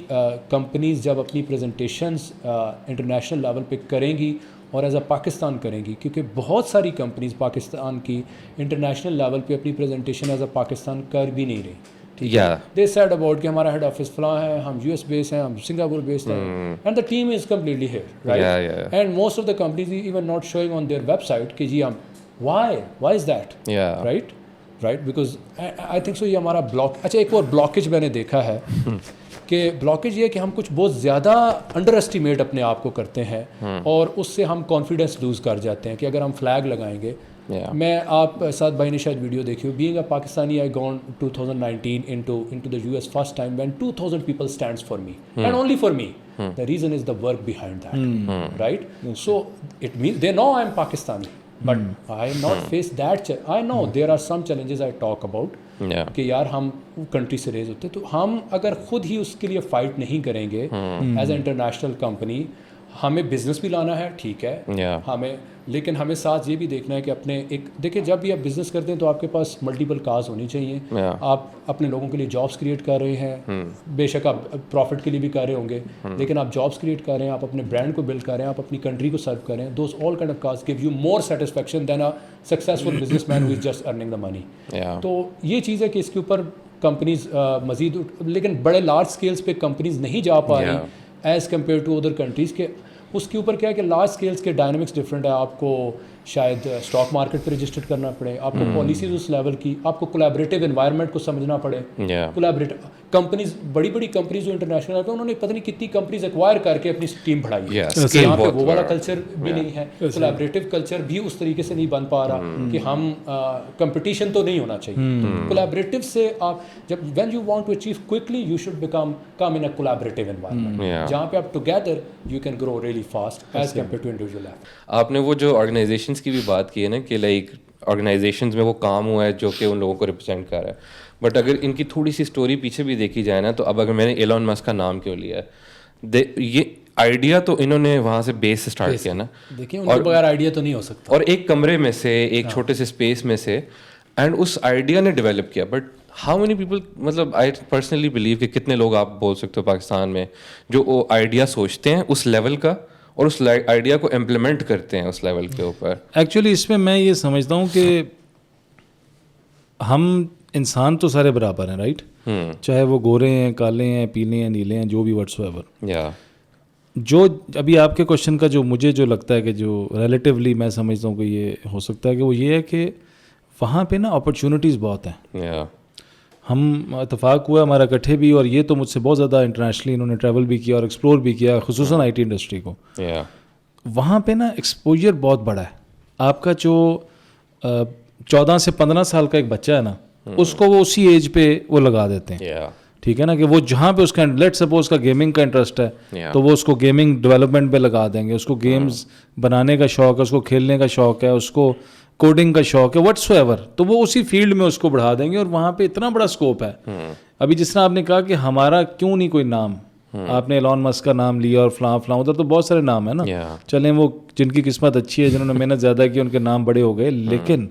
کمپنیز جب اپنی پریزنٹیشنز انٹرنیشنل لیول پہ کریں گی اور ایز اے پاکستان کریں گی, کیونکہ بہت ساری کمپنیز پاکستان کی انٹرنیشنل لیول پہ اپنی پریزنٹیشن ایز اے پاکستان کر بھی نہیں رہی, ٹھیک ہے. دے سیڈ اباؤٹ کہ ہمارا ہیڈ آفس فلاں ہے, ہم یو ایس بیس ہیں, ہم سنگاپور بیسڈ ہیں, and the team is completely here, right. And most of the companies even not showing on their website کہ جی ہم why is that, right, because I think so یہ ہمارا block. اچھا, ایک اور بلاکیج میں نے دیکھا ہے کہ بلاکیج یہ ہے کہ ہم کچھ بہت زیادہ انڈر اسٹیمیٹ اپنے آپ کو کرتے ہیں اور اس سے ہم کانفیڈینس لوز کر جاتے ہیں کہ اگر ہم فلیگ لگائیں گے. میں آپ ساتھ بھائی نے شاید ویڈیو دیکھی ہو, being a Pakistani I gone 2019 into the US first time when 2,000 people stands for me and only for me. The reason is the work behind that, right? So it means they know I'm Pakistani, but I not face that. I know there are some challenges I talk about کہ یار ہم country سے raise ہوتے, تو ہم اگر خود ہی اس کے لیے فائٹ نہیں کریں گے ایز اے انٹرنیشنل کمپنی, ہمیں بزنس بھی لانا ہے, ٹھیک ہے, ہمیں, لیکن ہمیں ساتھ یہ بھی دیکھنا ہے کہ اپنے ایک دیکھیں, جب بھی آپ بزنس کرتے ہیں تو آپ کے پاس ملٹیپل کاز ہونی چاہیے. آپ اپنے لوگوں کے لیے جابس کریٹ کر رہے ہیں, بے شک آپ پروفٹ کے لیے بھی کر رہے ہوں گے, لیکن آپ جابس کریٹ کر رہے ہیں, آپ اپنے برانڈ کو بلڈ کر رہے ہیں, آپ اپنی کنٹری کو سرو کر رہے ہیں. Those all kind of cause give you more satisfaction than a successful business man who is just earning the money. تو یہ چیز ہے کہ اس کے اوپر کمپنیز مزید, لیکن بڑے لارج اسکیلس پہ کمپنیز نہیں جا پا رہی as compare to other countries کے. اس کے اوپر کیا ہے کہ لارج اسکیلس کے ڈائنامکس ڈفرینٹ ہے. آپ کو شاید اسٹاک مارکیٹ پہ رجسٹر کرنا پڑے, آپ کو پالیسیز اس لیول کی, آپ کو کولیبریٹیو انوائرمنٹ کو سمجھنا پڑے. کولیبریٹو کمپنیز, بڑی بڑی کمپنیز جو انٹرنیشنل ہیں, انہوں نے پتہ نہیں کتنی کمپنیز ایکوائر کر کے اپنی ٹیم بڑھائی ہے. یہاں پہ وہ والا کلچر بھی نہیں ہے, کولیبریٹیو کلچر بھی اس طریقے سے نہیں بن پا رہا کہ ہم کمپٹیشن تو نہیں ہونا چاہیے. کولیبریٹیو سے آپ جب when you want to achieve quickly you should come in a collaborative environment جہاں پہ آپ together you can grow really fast as compare to individual. آپ نے وہ جو آرگنائزیشنس کی بھی بات کی ہے نا کہ لائک آرگنائزیشنز میں وہ کام ہوا ہے جو کہ ان لوگوں کو ریپرزینٹ کر رہا ہے, بٹ اگر ان کی تھوڑی سی اسٹوری پیچھے بھی دیکھی جائے نا, تو اب اگر میں نے ایلون مسک کا نام کیوں لیا ہے, یہ آئیڈیا تو انہوں نے وہاں سے بیس سے اسٹارٹ کیا نا, دیکھیں ان کے بغیر آئیڈیا تو نہیں ہو سکتا, اور ایک کمرے میں سے, ایک چھوٹے سے اسپیس میں سے, اینڈ اس آئیڈیا نے ڈیولپ کیا. بٹ ہاؤ مینی پیپل, مطلب آئی پرسنلی بلیو کہ کتنے لوگ آپ بول سکتے ہو پاکستان میں جو وہ آئیڈیا سوچتے ہیں اس لیول کا اور اس آئیڈیا کو امپلیمنٹ کرتے ہیں اس لیول کے اوپر. ایکچولی اس میں میں یہ سمجھتا ہوں کہ ہم انسان تو سارے برابر ہیں, رائٹ, چاہے وہ گورے ہیں, کالے ہیں, پیلے ہیں, نیلے ہیں, جو بھی وٹس ایور. جو ابھی آپ کے کوشچن کا جو مجھے جو لگتا ہے کہ جو ریلیٹیولی میں سمجھتا ہوں کہ یہ ہو سکتا ہے کہ وہ یہ ہے کہ وہاں پہ نا اپرچونیٹیز بہت ہیں. ہم اتفاق ہوا ہمارا اکٹھے بھی, اور یہ تو مجھ سے بہت زیادہ انٹرنیشنلی انہوں نے ٹریول بھی کیا اور ایکسپلور بھی کیا, خصوصاً آئی ٹی انڈسٹری کو. وہاں پہ نا ایکسپوجر بہت بڑا ہے. آپ کا جو 14 سے 15 سال کا ایک بچہ ہے نا, اس کو وہ اسی ایج پہ وہ لگا دیتے ہیں, ٹھیک ہے نا, کہ وہ جہاں پہ اس کا لیٹ سپوز کا گیمنگ کا انٹرسٹ ہے تو وہ اس کو گیمنگ ڈیولپمنٹ پہ لگا دیں گے. اس کو گیمز بنانے کا شوق ہے, اس کو کھیلنے کا شوق ہے, اس کو کوڈنگ کا شوق ہے, وٹس ایور, تو وہ اسی فیلڈ میں اس کو بڑھا دیں گے. اور وہاں پہ اتنا بڑا اسکوپ ہے. ابھی جس طرح آپ نے کہا کہ ہمارا کیوں نہیں کوئی نام, آپ نے ایلون مسک کا نام لیا اور فلاں فلاں, ادھر تو بہت سارے نام ہیں نا. چلیں وہ جن کی قسمت اچھی ہے, جنہوں نے محنت زیادہ کی, ان کے نام بڑے ہو گئے, لیکن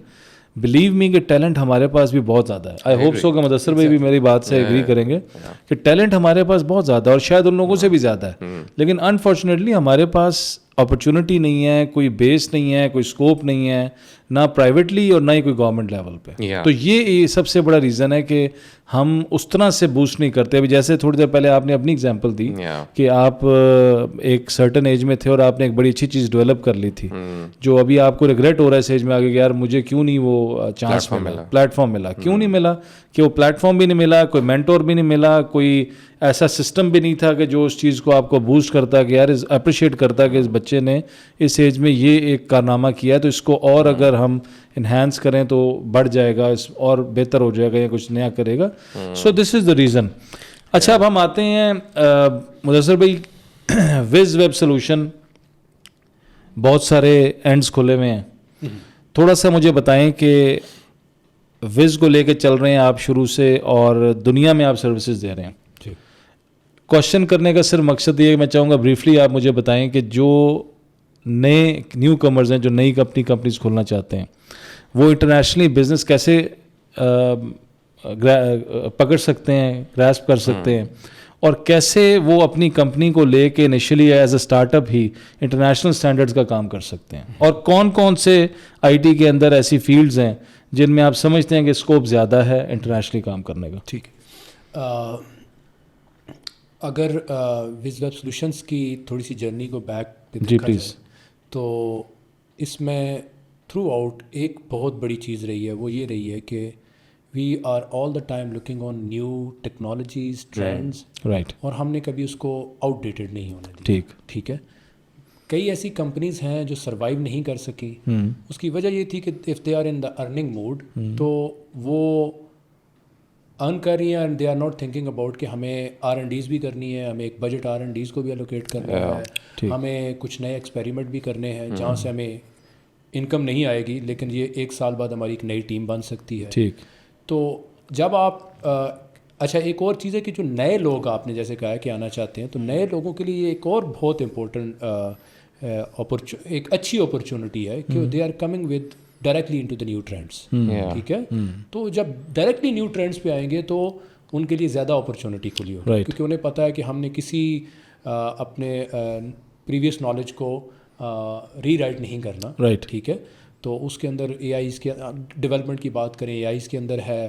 بلیو می کہ ٹیلنٹ ہمارے پاس بھی بہت زیادہ ہے. آئی ہوپ سو کہ مدثر بھائی بھی میری بات سے ایگری کریں گے کہ ٹیلنٹ ہمارے پاس بہت زیادہ ہے, اور شاید ان لوگوں سے بھی زیادہ ہے, لیکن انفارچونیٹلی ہمارے پاس اپرچونٹی نہیں ہے, کوئی بیس نہیں ہے, کوئی اسکوپ نہیں ہے, نہ پرائیویٹلی اور نہ ہی کوئی گورنمنٹ لیول پہ. تو یہ سب سے بڑا ریزن ہے کہ ہم اس طرح سے بوسٹ نہیں کرتے. ابھی جیسے تھوڑی دیر پہلے آپ نے اپنی اگزامپل دی کہ آپ ایک سرٹن ایج میں تھے اور آپ نے ایک بڑی اچھی چیز ڈیولپ کر لی تھی, جو ابھی آپ کو ریگریٹ ہو رہا ہے اس ایج میں آگے کہ یار مجھے کیوں نہیں وہ چانس ملا, پلیٹ فارم ملا. کیوں نہیں ملا؟ کہ وہ پلیٹ فارم بھی نہیں ملا, کوئی مینٹور بھی نہیں ملا, کوئی ایسا سسٹم بھی نہیں تھا کہ جو اس چیز کو آپ کو بوسٹ کرتا, کہ یار اپریشیٹ کرتا کہ اس بچے نے اس ایج میں یہ ایک کارنامہ کیا ہے, تو اس کو اور اگر ہم انہینس کریں تو بڑھ جائے گا, اور بہتر ہو جائے گا یا کچھ نیا کرے گا. سو دس از دا ریزن. اچھا, اب ہم آتے ہیں مدثر بھائی, وز ویب سولوشن بہت سارے اینڈز کھلے ہوئے ہیں. تھوڑا سا مجھے بتائیں کہ وز کو لے کے چل رہے ہیں آپ شروع سے, اور دنیا میں آپ سروسز دے رہے ہیں. کوشچن کرنے کا صرف مقصد یہ ہے, میں چاہوں گا بریفلی آپ مجھے بتائیں کہ جو نئے نیو کمرز ہیں, جو نئی کمپنیز کھولنا چاہتے ہیں, وہ انٹرنیشنلی بزنس کیسے پکڑ سکتے ہیں, گراسپ کر سکتے ہیں, اور کیسے وہ اپنی کمپنی کو لے کے initially as a start up he international standards کا کام کر سکتے ہیں, اور کون کون سے آئی ٹی کے اندر ایسی فیلڈز ہیں جن میں آپ سمجھتے ہیں کہ اسکوپ زیادہ ہے انٹرنیشنلی کام کرنے کا. ٹھیک ہے, اگر وز ویب سولوشنس کی تھوڑی سی جرنی کو بیک پہ دیکھا جائے تو اس میں تھرو آؤٹ ایک بہت بڑی چیز رہی ہے, وہ یہ رہی ہے کہ we are all the time looking on new technologies, trends, right, اور ہم نے کبھی اس کو آؤٹ ڈیٹڈ نہیں ہونے دیا. ٹھیک ہے. کئی ایسی کمپنیز ہیں جو سروائیو نہیں کر سکی. اس کی وجہ یہ تھی کہ if they are in the earning mode, تو وہ ارن کر رہی ہیں and they are not thinking about کہ ہمیں R&Ds بھی کرنی ہے, ہمیں ایک بجٹ R&Ds کو بھی الوکیٹ کرنا ہے, ہمیں کچھ نئے ایکسپیریمنٹ بھی کرنے ہیں جہاں سے ہمیں انکم نہیں آئے گی لیکن یہ 1 سال بعد ہماری ایک نئی ٹیم بن سکتی ہے. ٹھیک. تو جب آپ اچھا, ایک اور چیز ہے کہ جو نئے لوگ آپ نے جیسے کہا کہ آنا چاہتے ہیں, تو نئے لوگوں کے لیے ایک اور بہت امپورٹنٹ ایک اچھی اپرچونٹی ہے کہ they are coming with directly into the new trends. ٹھیک ہے. تو جب ڈائریکٹلی نیو ٹرینڈس پہ آئیں گے تو ان کے لیے زیادہ اپرچونٹی کھلی ہوگی, کیونکہ انہیں پتہ ہے کہ ہم نے کسی اپنے پریویس نالج کو ری رائٹ نہیں کرنا. ٹھیک ہے. تو اس کے اندر اے آئیز کے ڈیولپمنٹ کی بات کریں, اے آئیز کے اندر ہے.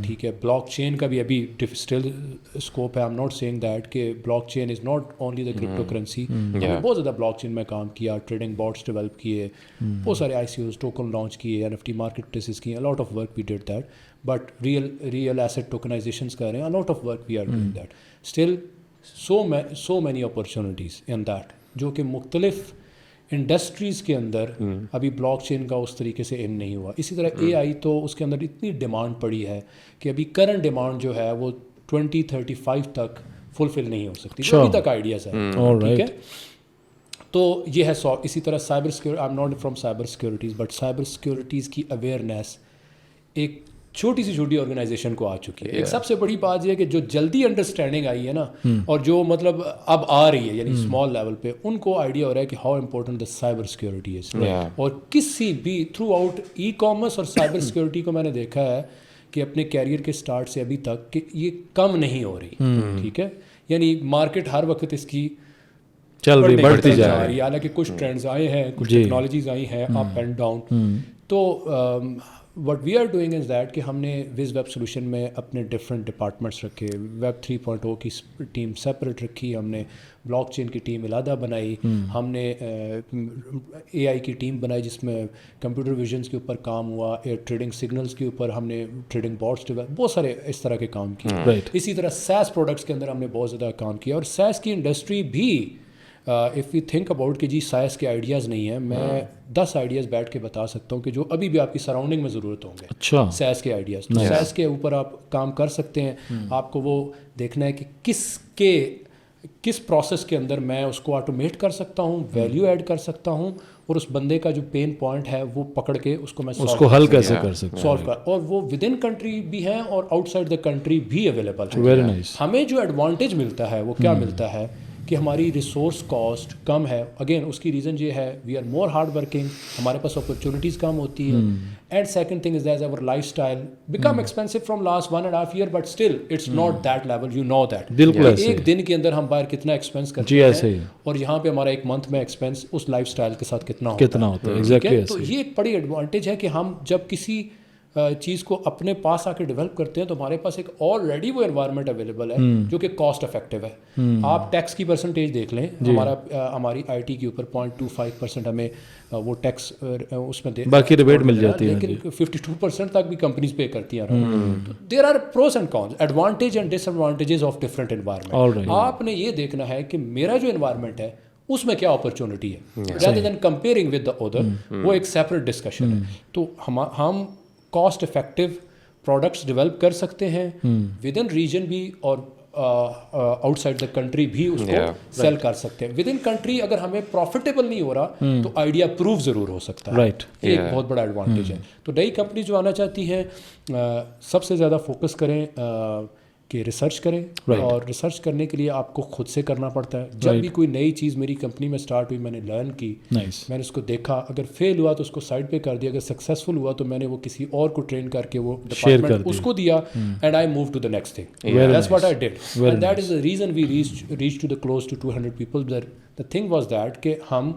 ٹھیک ہے. بلاک چین کا بھی ابھی اسٹل اسکوپ ہے. I am not seeing that کہ blockchain is not only the cryptocurrency. ہم نے بہت زیادہ بلاک چین میں کام کیا, ٹریڈنگ بارڈس ڈیولپ کیے, بہت سارے ICOs ٹوکن لانچ کیے, NFT مارکیٹ پلیسز کیے, lot of work we did that. But real estate tokenisations کر رہے ہیں, lot of work we are doing that. Still so many opportunities in that, جو کہ مختلف انڈسٹریز کے اندر ابھی بلاک چین کا اس طریقے سے ان نہیں ہوا. اسی طرح AI تو اس کے اندر اتنی ڈیمانڈ پڑی ہے کہ ابھی کرنٹ ڈیمانڈ جو ہے وہ 2035 تک فلفل نہیں ہو سکتی, ابھی تک آئیڈیاز ہیں. ٹھیک ہے. تو یہ ہے اسی طرح cyber security. I am not from cyber securities, but cyber securities کی اویئرنیس ایک چھوٹی سی چھوٹی آرگنائزیشن کو آ چکی ہے. ایک سب سے بڑی بات یہ ہے کہ جو جلدی انڈرسٹینڈنگ آئی ہے نا, اور جو مطلب اب آ رہی ہے یعنی اسمال لیول پہ, ان کو آئیڈیا ہو رہا ہے کہ how important the cyber security is. اور کسی بھی تھرو آؤٹ ای کامرس اور سائبر سیکورٹی کو میں نے دیکھا ہے کہ اپنے کیریئر کے اسٹارٹ سے ابھی تک کہ یہ کم نہیں ہو رہی. ٹھیک ہے. یعنی مارکیٹ ہر وقت اس کی بڑھتی جا رہی ہے, حالانکہ کچھ ٹرینڈز آئے ہیں, کچھ ٹیکنالوجیز آئی ہیں اپ اینڈ ڈاؤن. تو what we are doing is that کہ ہم نے وز ویب سولوشن میں اپنے ڈفرینٹ ڈپارٹمنٹس رکھے. ویب 3.0 کی ٹیم سیپریٹ رکھی, ہم نے بلاک چین کی ٹیم علیحدہ بنائی, ہم نے AI کی ٹیم بنائی جس میں کمپیوٹر ویژنس کے اوپر کام ہوا, ٹریڈنگ سگنلس کے اوپر ہم نے ٹریڈنگ بارڈس ڈیولپ, بہت سارے اس طرح کے کام کیے. اسی طرح SaaS پروڈکٹس کے اندر ہم نے بہت زیادہ کام کیا. اور SaaS کی انڈسٹری بھی اف یو تھنک اباؤٹ کہ جی SaaS کے آئیڈیاز نہیں ہیں, میں 10 آئیڈیاز بیٹھ کے بتا سکتا ہوں کہ جو ابھی بھی آپ کی سراؤنڈنگ میں ضرورت ہوں گے. اچھا. SaaS کے آئیڈیاز, تو SaaS کے اوپر آپ کام کر سکتے ہیں. آپ کو وہ دیکھنا ہے کہ کس پروسیس کے اندر میں اس کو آٹومیٹ کر سکتا ہوں, ویلیو ایڈ کر سکتا ہوں, اور اس بندے کا جو پین پوائنٹ ہے وہ پکڑ کے اس کو میں اس کو حل کیسے کر سکتا ہوں, سالو کر. اور وہ ود ان کنٹری بھی ہیں اور آؤٹ سائڈ دا کنٹری بھی اویلیبل ہے. ہمیں جو ایڈوانٹیج ملتا ہے وہ کیا ملتا ہے کہ ہماری ریسورس کاسٹ کم ہے. اگین اس کی ریزن یہ ہے we are more hard working, ہمارے پاس اپرچونیٹیز کم ہوتی ہیں. And second thing is that our lifestyle become expensive from last 1.5 year, but still it's not that level, you know that. بالکل ایک دن کے اندر ہم باہر کتنا ایکسپینس کرتے جی ایسے ہیں ہی اور یہاں پہ ہمارا ایک منتھ میں ایکسپینس اس لائف اسٹائل کے ساتھ کتنا ہوتا ہے. ایگزیکٹلی تو یہ ایک بڑی ایڈوانٹیج ہے کہ ہم جب کسی چیز کو اپنے پاس آ کے ڈیولپ کرتے ہیں تو ہمارے پاس ایک آلریڈی وہ انوائرمنٹ اویلیبل ہے جو کہ کاسٹ افیکٹو ہے. آپ ٹیکس کی پرسنٹیج دیکھ لیں, ہماری آئی ٹی کے اوپر 0.25% ہمیں وہ ٹیکس اس میں باقی ریبیٹ مل جاتی ہے, لیکن 52% تک بھی کمپنیز پے کرتی ہیں. تو there are pros and cons, advantage and disadvantages of different environment. آپ نے یہ دیکھنا ہے کہ میرا جو انوائرمنٹ ہے اس میں کیا اپرچونٹی ہے, rather than comparing with the other, وہ ایک سیپریٹ ڈسکشن ہے. تو ہم کاسٹ افیکٹو پروڈکٹس ڈیولپ کر سکتے ہیں ود ان ریجن بھی, اور آؤٹ سائڈ دا کنٹری بھی اس کو سیل کر سکتے ہیں. ود ان کنٹری اگر ہمیں پروفیٹیبل نہیں ہو رہا تو آئیڈیا پروو ضرور ہو سکتا ہے. یہ ایک بہت بڑا ایڈوانٹیج ہے. تو نئی کمپنی جو آنا چاہتی ہیں سب سے زیادہ فوکس کریں کہ ریسرچ کریں, اور ریسرچ کرنے کے لیے آپ کو خود سے کرنا پڑتا ہے. جب بھی کوئی نئی چیز میری کمپنی میں اسٹارٹ ہوئی میں نے لرن کی, میں نے اس کو دیکھا, اگر فیل ہوا تو اس کو سائڈ پہ کر دیا, اگر سکسیزفل ہوا تو میں نے وہ کسی اور کو ٹرین کر کے وہ ڈپارٹمنٹ اس کو دیا, and I move to the next thing. That's what I did, and that is the reason we reach to the close to 200 people. The thing was that کہ ہم,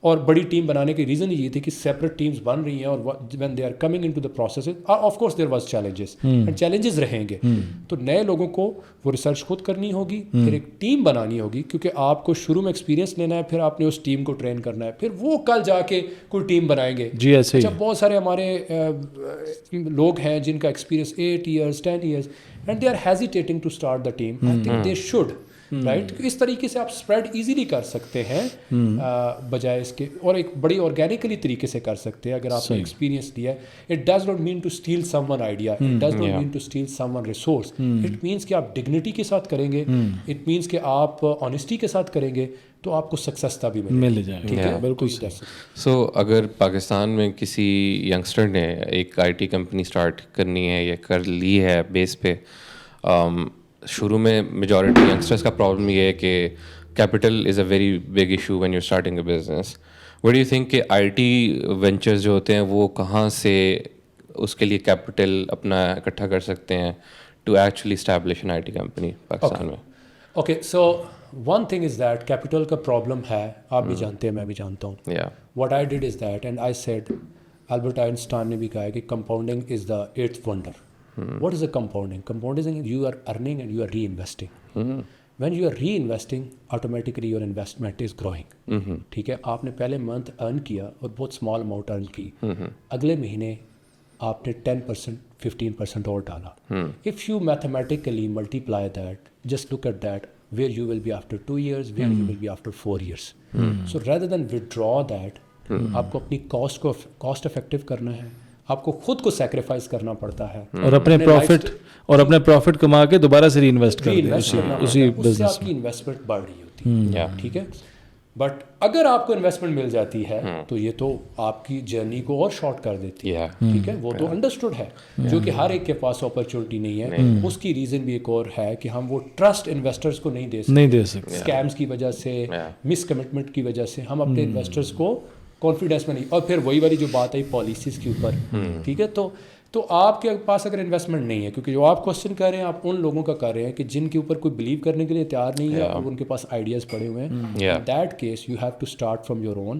اور بڑی ٹیم بنانے کی ریزن یہ تھی کہ سیپریٹ ٹیمز بن رہی ہیں, اور when they are coming in to the process of course there was challenges and challenges رہیں گے. تو نئے لوگوں کو وہ ریسرچ خود کرنی ہوگی, پھر ایک ٹیم بنانی ہوگی, کیونکہ آپ کو شروع میں ایکسپیرینس لینا ہے, پھر آپ نے اس ٹیم کو ٹرین کرنا ہے, پھر وہ کل جا کے کوئی ٹیم بنائیں گے. جی ایسے جب بہت سارے ہمارے لوگ ہیں جن کا experience 8 years 10 years and they are hesitating to start the team, I think they should, right. اس طریقے سے آپ اسپریڈ ایزیلی کر سکتے ہیں بجائے اس کے, اور ایک بڑی آرگینکلی طریقے سے کر سکتے ہیں اگر آپ نے ایکسپیرینس لیا ہے. It does not mean to steal some one idea, it does not mean to steal some one resource. It means کہ آپ ڈگنیٹی کے ساتھ کریں گے, اٹ مینس کہ آپ آنیسٹی کے ساتھ کریں گے, تو آپ کو سکسیس تبھی مل جائے. ٹھیک ہے, بالکل. سو اگر پاکستان میں کسی ینگسٹر نے ایک آئی ٹی کمپنی اسٹارٹ کرنی ہے یا کر لی ہے بیس پہ, شروع میں میجورٹی ینگسٹرس کا پرابلم یہ ہے کہ capital is a very big issue when you starting a business. What do you think کہ آئی ٹی وینچرز جو ہوتے ہیں وہ کہاں سے اس کے لیے کیپٹل اپنا اکٹھا کر سکتے ہیں to actually establish an I T company Pakistan میں؟ Okay, so one thing is that capital کا پرابلم ہے, آپ بھی جانتے ہیں, میں بھی جانتا ہوں. What I did is that, and I said, Albert Einstein نے بھی کہا ہے کہ compounding is the 8th wonder. What is a compounding? Compounding is you are earning and you are reinvesting. When you are reinvesting, automatically your investment is growing. ٹھیک ہے, آپ نے پہلے منتھ ارن کیا اور بہت اسمال اماؤنٹ ارن کی, اگلے مہینے آپ نے 10% 15% اور ڈالا. If you mathematically multiply that, just look at that, where you will be after 2 years, where you will be after 4 years. So rather than withdraw that, آپ کو اپنی کاسٹ افیکٹو کرنا ہے, آپ کو خود کو سیکریفائز کرنا پڑتا ہے, اور اپنے پروفٹ کما کے دوبارہ سے ری انویسٹ کر دیں اسی بزنس میں. آپ کی انویسٹمنٹ بڑھ رہی ہوتی ہے. ٹھیک ہے, بٹ اگر آپ کو انویسٹمنٹ مل جاتی ہے تو یہ تو آپ کی جرنی کو اور شارٹ کر دیتی ہے. ٹھیک ہے, وہ تو انڈرسٹوڈ ہے, جو کہ ہر ایک کے پاس اپرچونٹی نہیں ہے. اس کی ریزن بھی ایک اور ہے کہ ہم وہ ٹرسٹ انویسٹرز کو نہیں دے سکتے. اسکیمس کی وجہ سے, مس کمٹمنٹ کی وجہ سے ہم اپنے انویسٹرز کو کانفیڈینس میں نہیں. اور پھر وہی والی جو بات آئی پالیسیز کے اوپر, ٹھیک ہے, تو آپ کے پاس اگر انویسٹمنٹ نہیں ہے, کیونکہ جو آپ کوشچن کر رہے ہیں آپ ان لوگوں کا کر رہے ہیں کہ جن کے اوپر کوئی بلیو کرنے کے لیے تیار نہیں ہے اور ان کے پاس آئیڈیاز پڑے ہوئے ہیں. In that case you have to start from your own,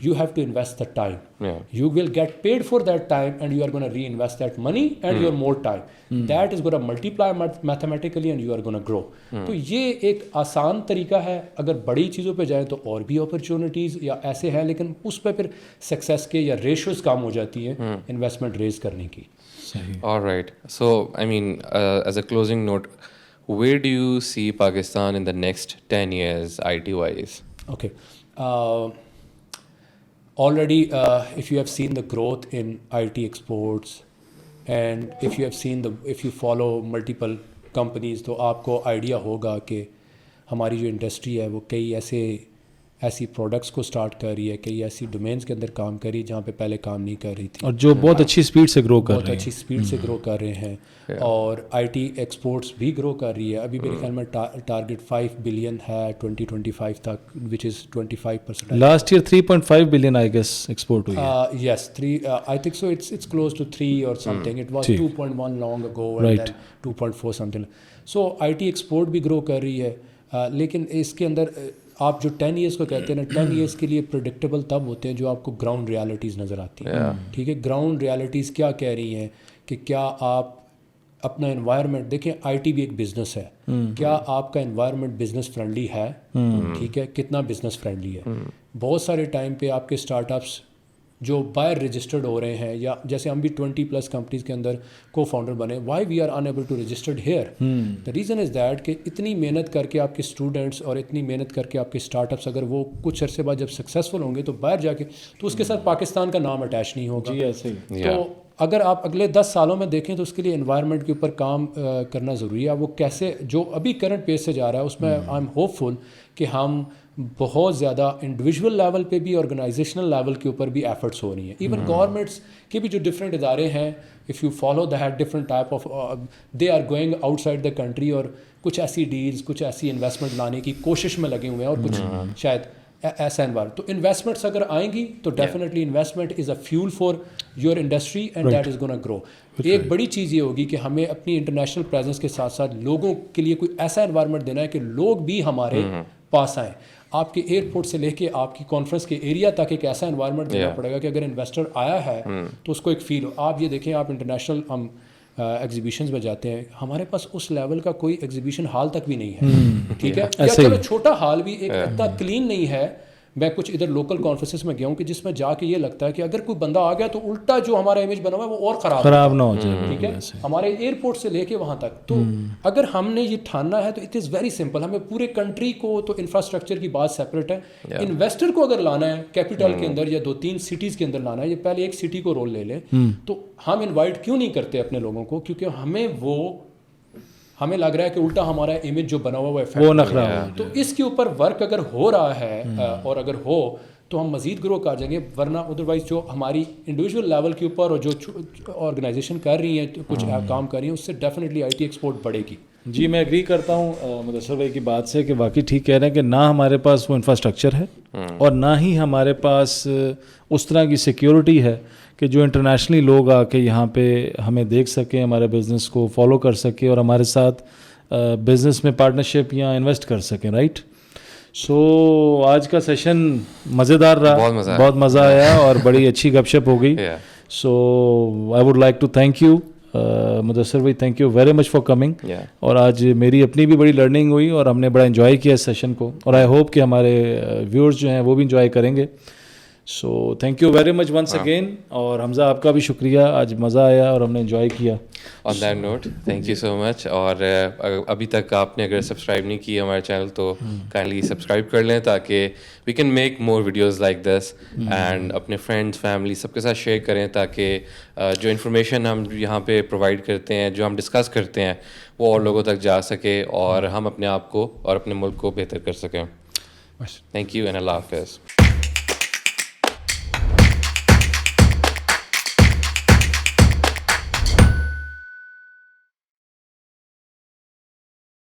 you have to invest the time, you will get paid for that time and you are gonna reinvest that money and your more time, that is gonna multiply mathematically and you are gonna grow. تو یہ ایک آسان طریقہ ہے. اگر بڑی چیزوں پہ جائیں تو اور بھی اپرچونیٹیز یا ایسے ہیں, لیکن اس پہ پھر سکسیس کے یا ریشوز کم ہو جاتی ہیں انویسٹمنٹ ریز کرنے کی. All right. So, I mean, as a closing note, where do you see Pakistan in the next 10 years, IT-wise? Okay. Already, if you have seen the growth in IT exports, and if you follow multiple companies, تو آپ کو idea ہوگا کہ ہماری جو industry ہے وہ کئی ایسے ایسی پروڈکٹس کو اسٹارٹ کر رہی ہے, کئی ایسی ڈومینس کے اندر کام کر رہی ہے جہاں پہ پہلے کام نہیں کر رہی تھی, اور جو بہت اچھی اسپیڈ سے گرو کر بہت رہی اچھی اسپیڈ سے گرو کر رہے ہیں. اور آئی ٹی ایکسپورٹس بھی گرو کر رہی ہے. ابھی میرے خیال میں ٹارگیٹ 5 بلین ہے 2025 تک, which is 25%. Last year 3.5 billion I guess export ہوئی ہے. Yes, 3. I think so. It's close to 3 or something. It was 2.1 long ago, and then 2.4 something. So IT export بھی grow کر رہی ہے. لیکن اس کے اندر آپ جو 10 ایئرس کو کہتے ہیں نا, 10 ایئرس کے لیے پریڈکٹیبل تب ہوتے ہیں جو آپ کو گراؤنڈ ریالٹیز نظر آتی ہیں. ٹھیک ہے, گراؤنڈ ریالٹیز کیا کہہ رہی ہیں کہ کیا آپ اپنا انوائرمنٹ دیکھیں. آئی ٹی بھی ایک بزنس ہے, کیا آپ کا انوائرمنٹ بزنس فرینڈلی ہے؟ ٹھیک ہے, کتنا بزنس فرینڈلی ہے. بہت سارے ٹائم پہ آپ کے اسٹارٹ اپس جو باہر رجسٹرڈ ہو رہے ہیں, یا جیسے ہم بھی 20+ کمپنیز کے اندر کو فاؤنڈر بنے, why we are unable to registered here? The reason is that کہ اتنی محنت کر کے آپ کے اسٹوڈنٹس اور اتنی محنت کر کے آپ کے اسٹارٹ اپس اگر وہ کچھ عرصے بعد جب سکسیزفل ہوں گے تو باہر جا کے تو اس کے ساتھ پاکستان کا نام اٹیچ نہیں ہوگا. جی ایسے ہی. تو اگر آپ اگلے 10 سالوں میں دیکھیں تو اس کے لیے انوائرمنٹ کے اوپر کام کرنا ضروری ہے. وہ کیسے, جو ابھی کرنٹ پیس سے جا رہا ہے اس میں آئی ایم ہوپ فل کہ ہم بہت زیادہ انڈیویجول لیول پہ بھی آرگنائزیشنل لیول کے اوپر بھی ایفرٹس ہو رہی ہیں. ایون گورنمنٹس کے بھی جو ڈفرینٹ ادارے ہیں, if you follow that different type of, they are going outside the country, اور کچھ ایسی ڈیلز, کچھ ایسی انویسٹمنٹ لانے کی کوشش میں لگے ہوئے ہیں, اور کچھ شاید ایسا انوائرمنٹ. تو انویسٹمنٹس اگر آئیں گی تو definitely investment is a fuel for your industry and that is gonna grow. ایک بڑی چیز یہ ہوگی کہ ہمیں اپنی انٹرنیشنل پریزنس کے ساتھ ساتھ لوگوں کے لیے کوئی ایسا انوائرمنٹ دینا ہے کہ لوگ بھی ہمارے پاس آئیں. آپ کے ایئرپورٹ سے لے کے آپ کی کانفرنس کے ایریا تک ایک ایسا انوائرمنٹ دینا پڑے گا کہ اگر انویسٹر آیا ہے تو اس کو ایک فیل ہو. آپ یہ دیکھیں, آپ انٹرنیشنل ہم ایگزیبیشنز میں جاتے ہیں, ہمارے پاس اس لیول کا کوئی ایگزیبیشن ہال تک بھی نہیں ہے. ٹھیک ہے, یا چلو چھوٹا ہال بھی ایک اتنا کلین نہیں ہے. میں کچھ ادھر لوکل کانفرنسز میں گیا ہوں کہ جس میں جا کے یہ لگتا ہے کہ اگر کوئی بندہ آ گیا تو الٹا جو ہمارا امیج بنا ہوا ہے وہ اور خراب نہ ہو جائے. ٹھیک ہے, ہمارے ایئرپورٹ سے لے کے وہاں تک. تو اگر ہم نے یہ ٹھاننا ہے تو اٹ از ویری سمپل. ہمیں پورے کنٹری کو تو انفراسٹرکچر کی بات سیپریٹ ہے, انویسٹر کو اگر لانا ہے کیپیٹل کے اندر یا 2-3 سٹیز کے اندر لانا ہے, یہ پہلے ایک سٹی کو رول لے لیں. تو ہم انوائٹ کیوں نہیں کرتے اپنے لوگوں کو؟ کیونکہ ہمیں لگ رہا ہے کہ الٹا ہمارا امیج جو بنا ہوا ہے وہ نخرا ہوا. تو اس کے اوپر ورک اگر ہو رہا ہے اور اگر ہو تو ہم مزید گرو کر جائیں گے. ورنہ ادروائز جو ہماری انڈیویجول لیول کے اوپر اور جو آرگنائزیشن کر رہی ہیں, کچھ کام کر رہی ہیں, اس سے ڈیفینیٹلی آئی ٹی ایکسپورٹ بڑھے گی. جی میں ایگری کرتا ہوں مدثر بھائی کی بات سے کہ واقعی ٹھیک کہہ رہے ہیں کہ نہ ہمارے پاس وہ انفراسٹرکچر ہے اور نہ ہی ہمارے پاس اس طرح کی سیکیورٹی ہے کہ جو انٹرنیشنلی لوگ آ کے یہاں پہ ہمیں دیکھ سکیں, ہمارے بزنس کو فالو کر سکیں اور ہمارے ساتھ بزنس میں پارٹنرشپ یا انویسٹ کر سکیں. رائٹ. سو آج کا سیشن مزیدار رہا, بہت مزہ آیا اور بڑی اچھی گپ شپ ہو گئی. So I would like to thank you Mudassir بھائی, thank you very much for coming. اور آج میری اپنی بھی بڑی لرننگ ہوئی اور ہم نے بڑا انجوائے کیا اس سیشن کو, اور آئی ہوپ کہ ہمارے ویورز جو ہیں وہ بھی انجوائے کریں گے. So thank you very much once again. اور حمزہ آپ کا بھی شکریہ, آج مزہ آیا اور ہم نے انجوائے کیا. On that note thank you so much. اور ابھی تک آپ نے اگر سبسکرائب نہیں کیا ہمارے چینل تو کائنڈلی سبسکرائب کر لیں تاکہ we can make more videos like this, and اپنے فرینڈس فیملی سب کے ساتھ شیئر کریں تاکہ جو انفارمیشن ہم یہاں پہ پرووائڈ کرتے ہیں, جو ہم ڈسکس کرتے ہیں, وہ اور لوگوں تک جا سکے اور ہم اپنے آپ کو اور اپنے ملک کو بہتر کر سکیں. تھینک یو اینڈ اللہ حافظ.